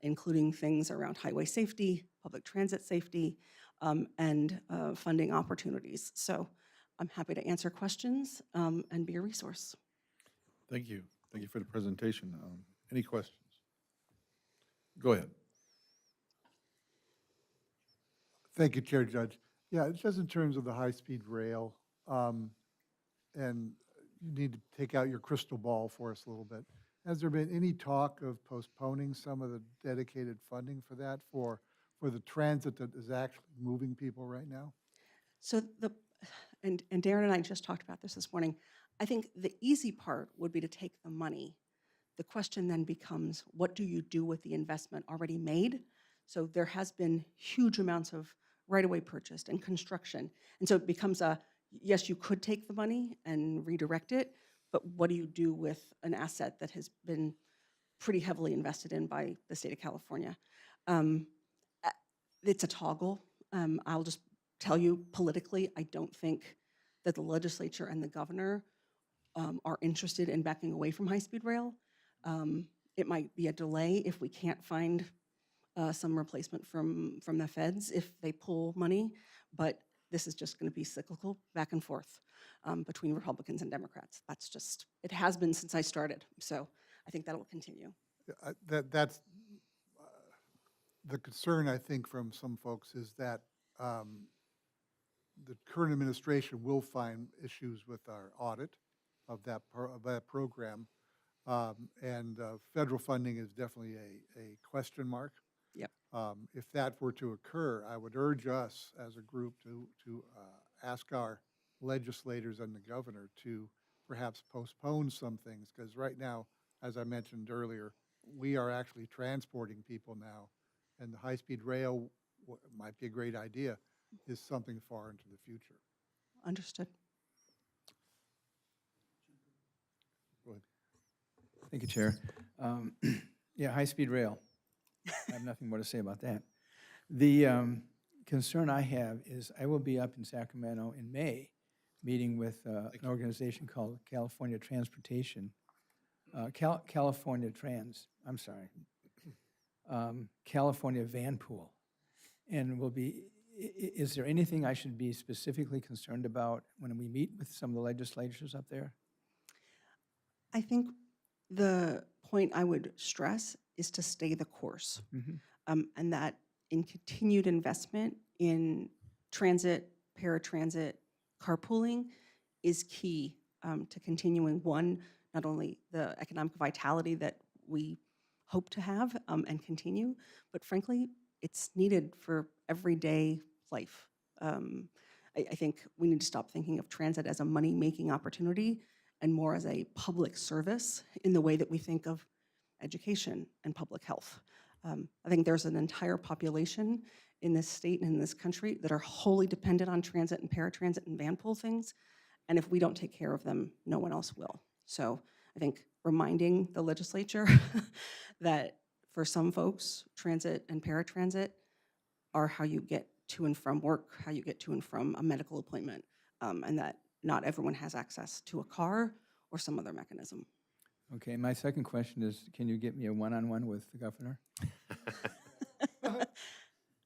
including things around highway safety, public transit safety, and funding opportunities. So I'm happy to answer questions and be a resource. Thank you. Thank you for the presentation. Any questions? Go ahead. Thank you, Chair Judge. Yeah, it's just in terms of the high-speed rail, and you need to take out your crystal ball for us a little bit. Has there been any talk of postponing some of the dedicated funding for that, for the transit that is actually moving people right now? So and Darren and I just talked about this morning. I think the easy part would be to take the money. The question then becomes, what do you do with the investment already made? So there has been huge amounts of right-of-way purchased and construction. And so it becomes yes, you could take the money and redirect it, but what do you do with an asset that has been pretty heavily invested in by the state of California? It's a toggle. I'll just tell you politically, I don't think that the legislature and the governor are interested in backing away from high-speed rail. It might be a delay if we can't find some replacement from the feds if they pull money, but this is just going to be cyclical back and forth between Republicans and Democrats. That's just, it has been since I started, so I think that will continue. That's the concern, I think, from some folks is that the current administration will find issues with our audit of that program, and federal funding is definitely a question mark. Yep. If that were to occur, I would urge us as a group to ask our legislators and the governor to perhaps postpone some things, because right now, as I mentioned earlier, we are actually transporting people now, and the high-speed rail might be a great idea, is something far into the future. Understood. Go ahead. Thank you, Chair. Yeah, high-speed rail. I have nothing more to say about that. The concern I have is I will be up in Sacramento in May, meeting with an organization called California Transportation, California Van Pool. And is there anything I should be specifically concerned about when we meet with some of the legislatures up there? I think the point I would stress is to stay the course, and that in continued investment in transit, paratransit, carpooling is key to continuing, one, not only the economic vitality that we hope to have and continue, but frankly, it's needed for everyday life. I think we need to stop thinking of transit as a money-making opportunity and more as a public service in the way that we think of education and public health. I think there's an entire population in this state and in this country that are wholly dependent on transit and paratransit and van pool things, and if we don't take care of them, no one else will. So I think reminding the legislature that for some folks, transit and paratransit are how you get to and from work, how you get to and from a medical appointment, and that not everyone has access to a car or some other mechanism. Okay, my second question is, can you get me a one-on-one with the governor?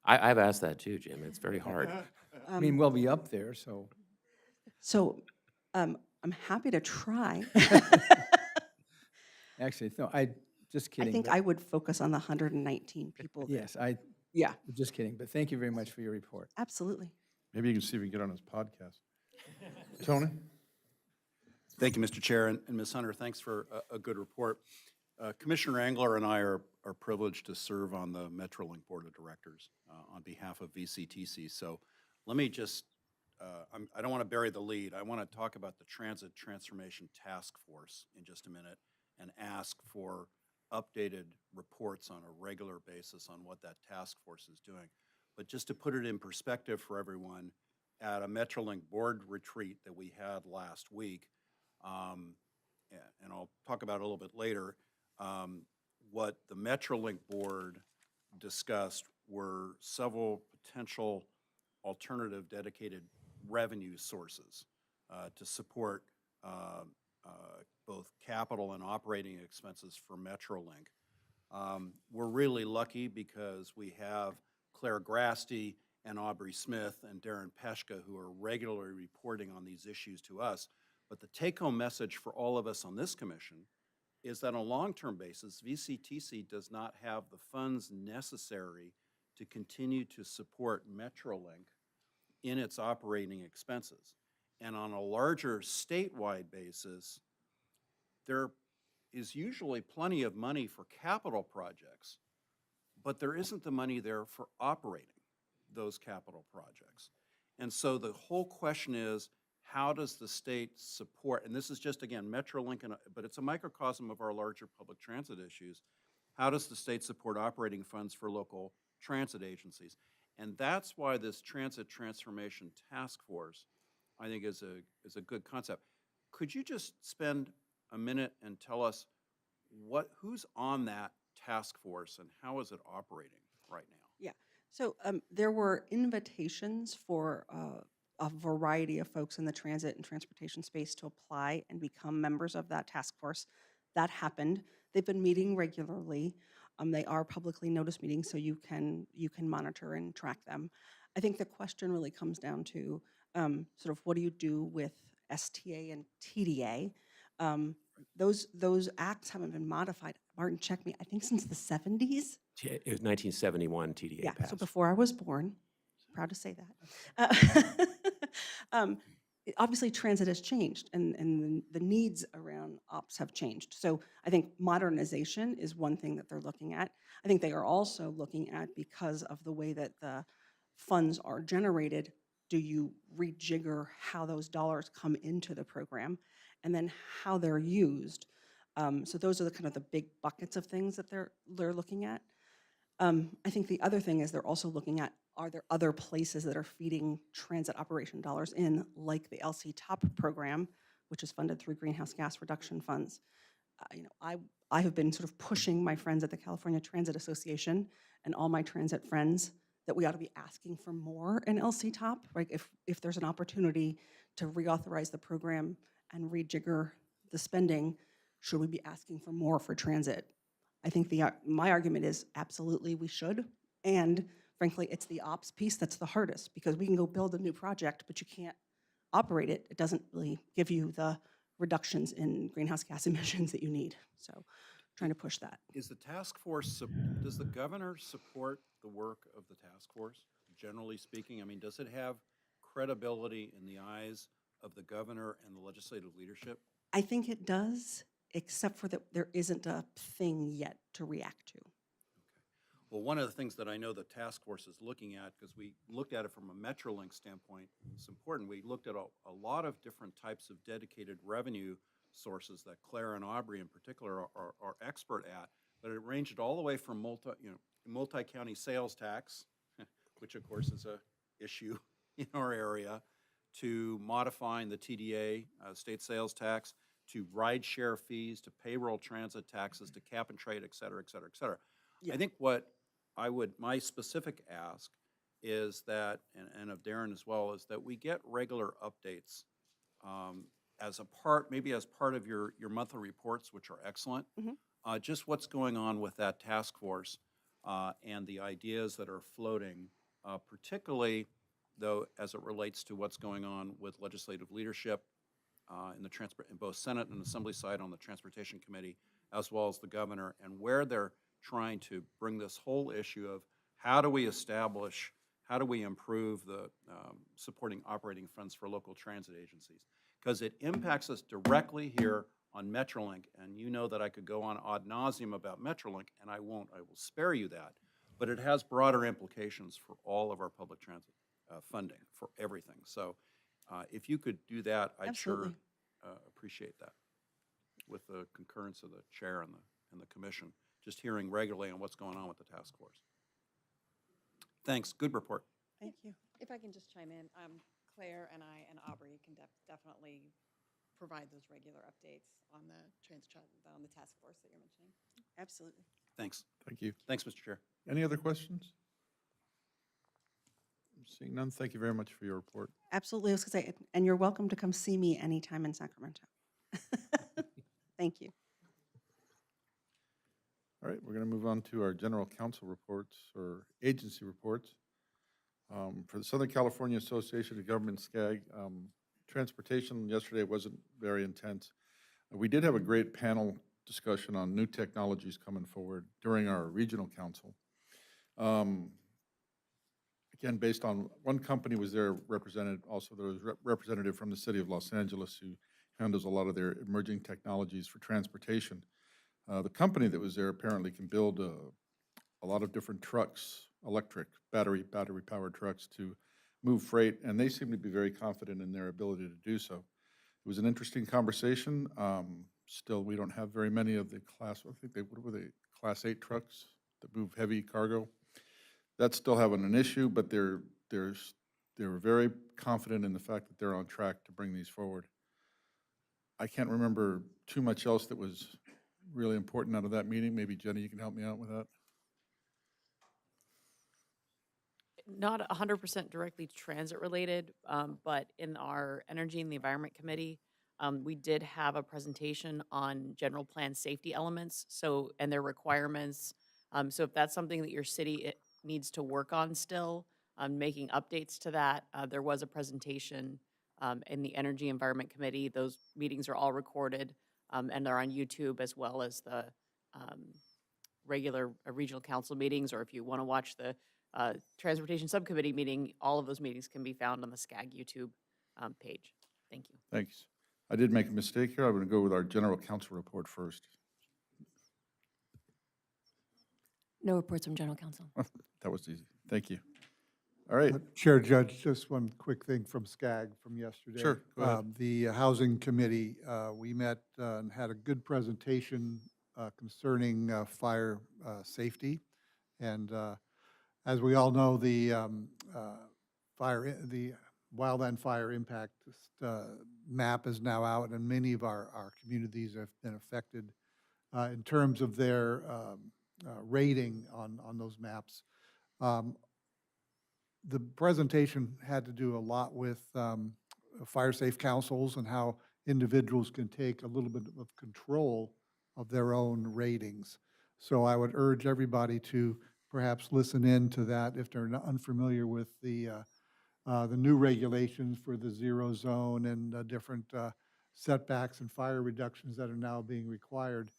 I've asked that too, Jim. It's very hard. I mean, we'll be up there, so. So I'm happy to try. Actually, no, just kidding. I think but- I would focus on the 119 people. Yes, Yeah, just kidding, but thank you very much for your report. absolutely. Maybe you can see if we can get on his podcast. Tony? Thank you, Mr. Chair, and Ms. Hunter, thanks for a good report. Commissioner Engler and I are privileged to serve on the Metrolink Board of Directors on behalf of VCTC. So let me just, I don't want to bury the lead. I want to talk about the Transit Transformation Task Force in just a minute and ask for updated reports on a regular basis on what that task force is doing. But just to put it in perspective for everyone, at a Metrolink board retreat that we had last week, and I'll talk about it a little bit later, what the Metrolink board discussed were several potential alternative dedicated revenue sources to support both capital and operating expenses for Metrolink. We're really lucky because we have Claire Grasty and Aubrey Smith and Darren Peshka who are regularly reporting on these issues to us. But the take-home message for all of us on this commission is that on a long-term basis, VCTC does not have the funds necessary to continue to support Metrolink in its operating expenses. And on a larger statewide basis, there is usually plenty of money for capital projects, but there isn't the money there for operating those capital projects. And so the whole question is, how does the state support, and this is just, again, Metrolink, but it's a microcosm of our larger public transit issues, how does the state support operating funds for local transit agencies? And that's why this Transit Transformation Task Force, I think, is a good concept. Could you just spend a minute and tell us who's on that task force and how is it operating right now? Yeah. So there were invitations for a variety of folks in the transit and transportation space to apply and become members of that task force. That happened. They've been meeting regularly. They are publicly noticed meetings, so you can monitor and track them. I think the question really comes down to sort of what do you do with STA and TDA? Those acts haven't been modified. Martin, check me. I think since the 70s. It was 1971 TDA Yeah, passed. so before I was born. Proud to say that. Obviously, transit has changed, and the needs around ops have changed. So I think modernization is one thing that they're looking at. I think they are also looking at, because of the way that the funds are generated, do you rejigger how those dollars come into the program, and then how they're used. So those are the kind of the big buckets of things that they're looking at. I think the other thing is they're also looking at, are there other places that are feeding transit operation dollars in, like the LC TOP program, which is funded through greenhouse gas reduction funds. I have been sort of pushing my friends at the California Transit Association and all my transit friends that we ought to be asking for more in LC TOP, right? If there's an opportunity to reauthorize the program and rejigger the spending, should we be asking for more for transit? I think my argument is absolutely we should, and frankly, it's the ops piece that's the hardest, because we can go build a new project, but you can't operate it. It doesn't really give you the reductions in greenhouse gas emissions that you need. So trying to push that. Is the task force, does the governor support the work of the task force, generally speaking? I mean, does it have credibility in the eyes of the governor and the legislative leadership? I think it does, except for that there isn't a thing yet to react to. Well, one of the things that I know the task force is looking at, because we looked at it from a Metrolink standpoint, it's important, we looked at a lot of different types of dedicated revenue sources that Claire and Aubrey in particular are expert at, but it ranged all the way from multi-county sales tax, which of course is a issue in our area, to modifying the TDA, state sales tax, to ride share fees, to payroll transit taxes, to cap and trade, et cetera, et cetera, et cetera. Yeah. I think what my specific ask is that, and of Darren as well, is that we get regular updates as a part, maybe as part of your monthly reports, which are excellent. Mm-hmm. Just what's going on with that task force and the ideas that are floating, particularly though as it relates to what's going on with legislative leadership in both Senate and Assembly side on the Transportation Committee, as well as the governor, and where they're trying to bring this whole issue of how do we improve the supporting operating funds for local transit agencies. Because it impacts us directly here on Metrolink, and you know that I could go on ad nauseum about Metrolink, and I won't. I will spare you that. But it has broader implications for all of our public transit funding, for everything. So if you could do that, I'd Absolutely. sure appreciate that, with the concurrence of the chair and and the commission, just hearing regularly on what's going on with the task force. Thanks, good report. Thank you. If I can just chime in, Claire and I and Aubrey can definitely provide those regular updates on the task force that you're mentioning. Absolutely. Thanks. Thank you. Thanks, Mr. Chair. Any other questions? Seeing none, thank you very much for your report. Absolutely. I was going to say, and you're welcome to come see me anytime in Sacramento. Thank you. All right, we're going to move on to our general counsel reports or agency reports. For the Southern California Association of Government, SCAG, transportation yesterday wasn't very intense. We did have a great panel discussion on new technologies coming forward during our regional council. Again, based on one company was there represented, also there was representative from the city of Los Angeles who handles a lot of their emerging technologies for transportation. The company that was there apparently can build a lot of different trucks, electric, battery-powered trucks to move freight, and they seem to be very confident in their ability to do so. It was an interesting conversation. Still, we don't have very many of the class, I think what were they, Class 8 trucks that move heavy cargo. That's still having an issue, but they're very confident in the fact that they're on track to bring these forward. I can't remember too much else that was really important out of that meeting. Maybe Jenny, you can help me out with that. Not 100% directly transit related, but in our Energy and the Environment Committee, we did have a presentation on general plan safety elements, and their requirements. So if that's something that your city needs to work on still, making updates to that, there was a presentation in the Energy Environment Committee. Those meetings are all recorded, and they're on YouTube as well as the regular regional council meetings, or if you want to watch the Transportation Subcommittee meeting, all of those meetings can be found on the SCAG YouTube page. Thank you. Thanks. I did make a mistake here. I'm going to go with our general counsel report first. No reports from general counsel. That was easy. Thank you. All right. Chair, Judge, just one quick thing from SCAG from yesterday. Sure, go ahead. The Housing Committee, we met and had a good presentation concerning fire safety. And as we all know, the wildland fire impact map is now out, and many of our communities have been affected in terms of their rating on those maps. The presentation had to do a lot with fire safe councils and how individuals can take a little bit of control of their own ratings. So I would urge everybody to perhaps listen in to that if they're not unfamiliar with the new regulations for the zero zone and different setbacks and fire reductions that are now being required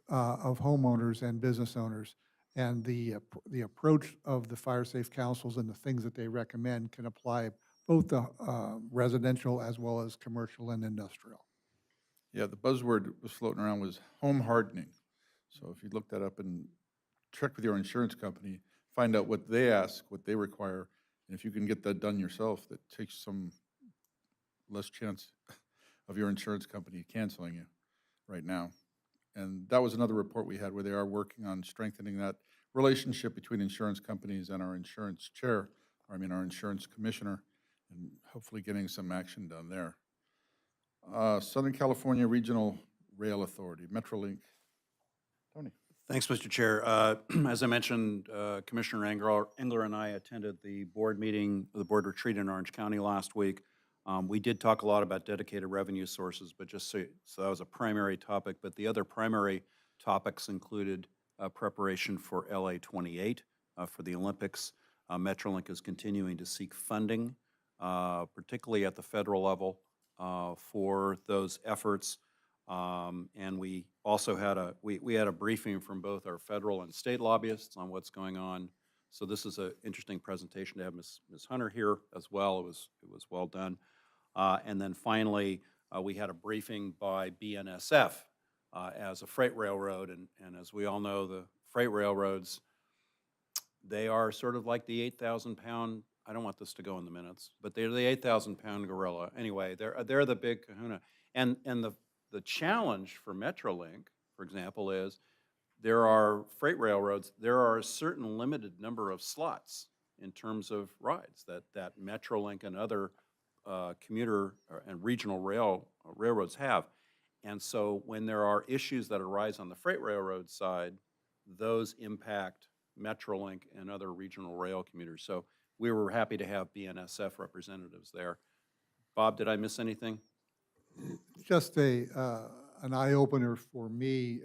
of homeowners and business owners. And the approach of the fire safe councils and the things that they recommend can apply both to residential as well as commercial and industrial. Yeah, the buzzword that was floating around was home hardening. So if you look that up and check with your insurance company, find out what they ask, what they require, and if you can get that done yourself, that takes some less chance of your insurance company canceling you right now. And that was another report we had where they are working on strengthening that relationship between insurance companies and our insurance chair, or I mean our insurance commissioner, and hopefully getting some action done there. Southern California Regional Rail Authority, Metrolink. Tony. Thanks, Mr. Chair. As I mentioned, Commissioner Engler and I attended the board meeting, the board retreat in Orange County last week. We did talk a lot about dedicated revenue sources, but just so that was a primary topic. But the other primary topics included preparation for LA 28 for the Olympics. Metrolink is continuing to seek funding, particularly at the federal level, for those efforts. And we also had we had a briefing from both our federal and state lobbyists on what's going on. So this is an interesting presentation to have Ms. Hunter here as well. It was well done. And then finally, we had a briefing by BNSF as a freight railroad. And as we all know, the freight railroads, they are sort of like the 8,000-pound, I don't want this to go in the minutes, but they're the 8,000-pound gorilla. Anyway, they're the big kahuna. And the challenge for Metrolink, for example, is there are freight railroads, there are a certain limited number of slots in terms of rides that Metrolink and other commuter and regional railroads have. And so when there are issues that arise on the freight railroad side, those impact Metrolink and other regional rail commuters. So we were happy to have BNSF representatives there. Bob, did I miss anything? Just an eye-opener for me,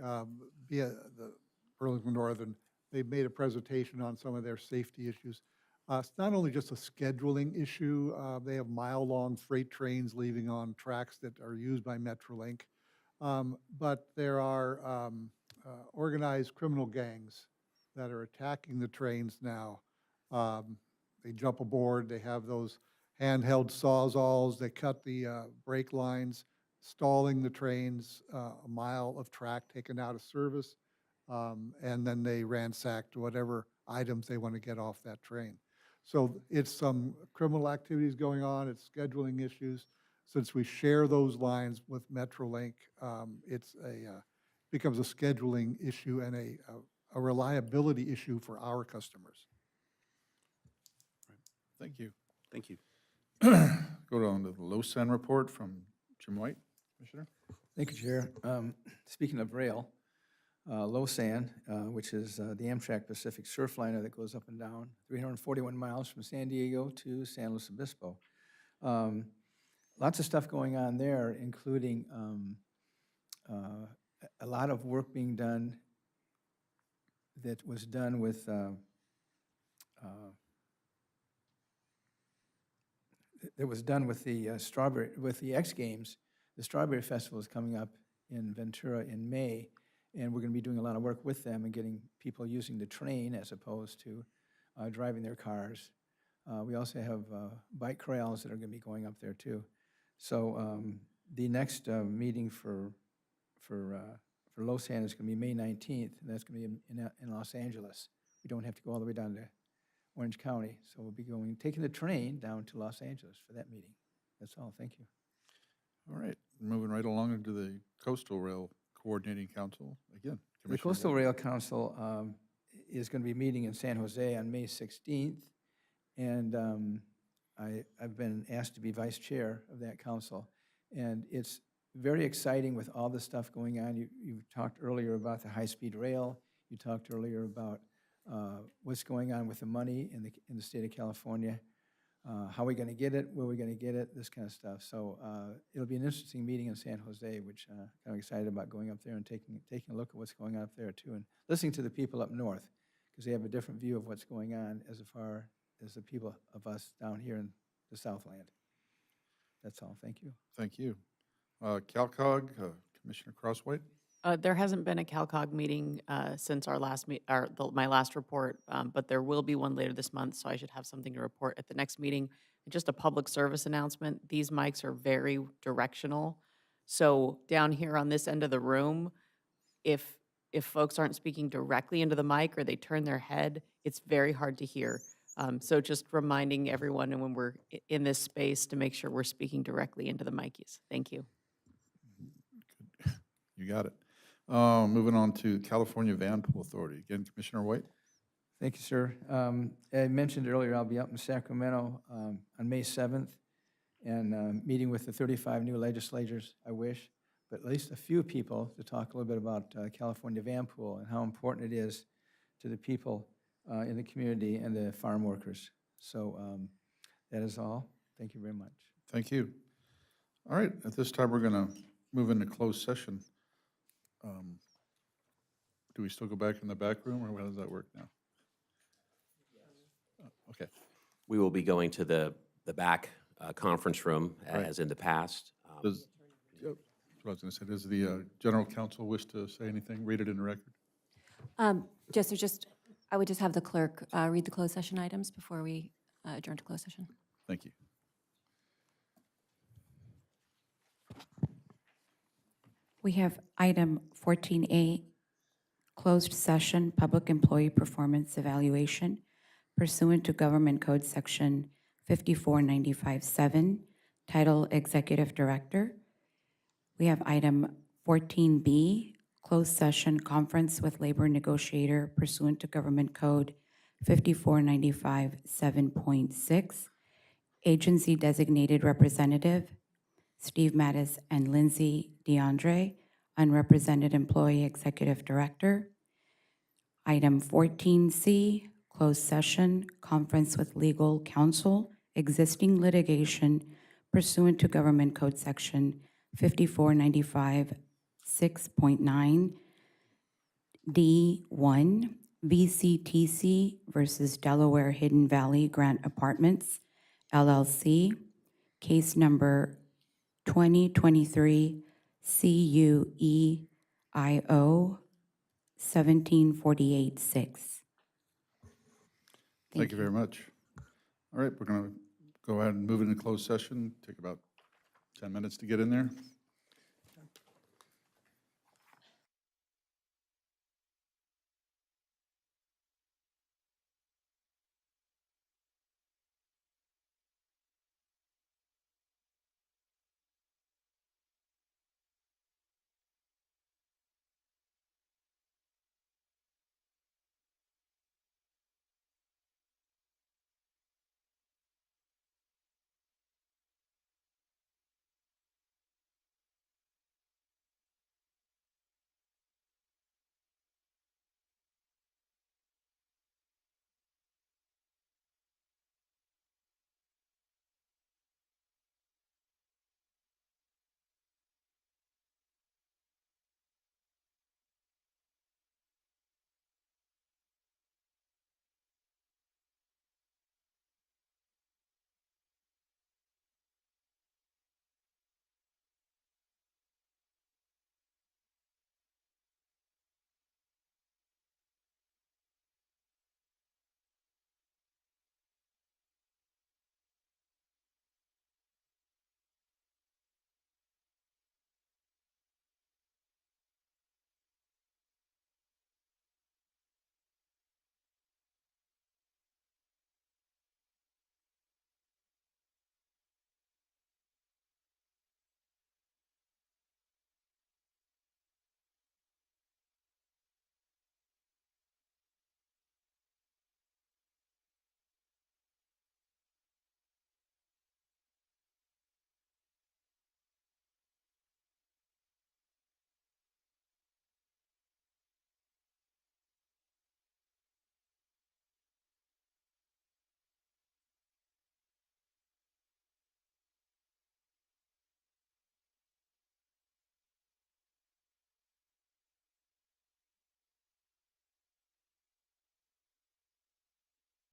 via the Burlington Northern, they made a presentation on some of their safety issues. It's not only just a scheduling issue, they have mile-long freight trains leaving on tracks that are used by Metrolink, but there are organized criminal gangs that are attacking the trains now. They jump aboard, they have those handheld sawzalls, they cut the brake lines, stalling the trains, a mile of track taken out of service, and then they ransacked whatever items they want to get off that train. So it's some criminal activities going on, it's scheduling issues. Since we share those lines with Metrolink, it's becomes a scheduling issue and a reliability issue for our customers. Thank you. Thank you. Go on to the LoSAN report from Jim White, Commissioner. Thank you, Chair. Speaking of rail, LoSAN, which is the Amtrak Pacific Surfliner that goes up and down 341 miles from San Diego to San Luis Obispo. Lots of stuff going on there, including a lot of work being done that was done with the X Games. The Strawberry Festival is coming up in Ventura in May, and we're going to be doing a lot of work with them and getting people using the train as opposed to driving their cars. We also have bike corrals that are going to be going up there too. So the next meeting for LoSAN is going to be May 19th, and that's going to be in Los Angeles. We don't have to go all the way down to Orange County, so we'll be taking the train down to Los Angeles for that meeting. That's all. Thank you. All right, moving right along into the Coastal Rail Coordinating Council. Again, The Commissioner Coastal White. Rail Council is going to be meeting in San Jose on May 16th, and I've been asked to be vice chair of that council, and it's very exciting with all the stuff going on. You talked earlier about the high-speed rail. You talked earlier about what's going on with the money in the state of California, how are we going to get it, where are we going to get it, this kind of stuff. So it'll be an interesting meeting in San Jose, which I'm kind of excited about going up there and taking a look at what's going on up there too, and listening to the people up north, because they have a different view of what's going on as far as the people of us down here in the Southland. That's all. Thank you. Thank you. CalCog, Commissioner Crosswhite. There hasn't been a CalCog meeting since our last my last report, but there will be one later this month, so I should have something to report at the next meeting. Just a public service announcement, these mics are very directional. So down here on this end of the room, if folks aren't speaking directly into the mic or they turn their head, it's very hard to hear. So just reminding everyone and when we're in this space to make sure we're speaking directly into the mics. Thank you. You got it. Moving on to California Van Pool Authority. Again, Commissioner White. Thank you, sir. I mentioned earlier I'll be up in Sacramento on May 7th and meeting with the 35 new legislators, I wish, but at least a few people to talk a little bit about California Van Pool and how important it is to the people in the community and the farm workers. So that is all. Thank you very much. Thank you. All right, at this time, we're going to move into closed session. Do we still go back in the back room, or how does that work now? Okay. We will be going to the back conference room, Right. as in the past. Does, yep, that's what I was going to say. Does the general counsel wish to say anything? Read it in the record. I would just have the clerk read the closed session items before we adjourn to closed session. Thank you. We have item 14A, closed session, public employee performance evaluation pursuant to Government Code Section 54957, Title Executive Director. We have item 14B, closed session conference with labor negotiator pursuant to Government Code 5495 7.6. Agency designated representative, Steve Mattis and Lindsay DeAndre, unrepresented employee executive director. Item 14C, closed session, conference with legal counsel, existing litigation pursuant to Government Code Section 5495 6.9 D1, VCTC versus Delaware Hidden Valley Grant Apartments, LLC, case number 2023 CUEIO 17486. Thank you very much. All right, we're going to go ahead and move into closed session. Take about 10 minutes to get in there.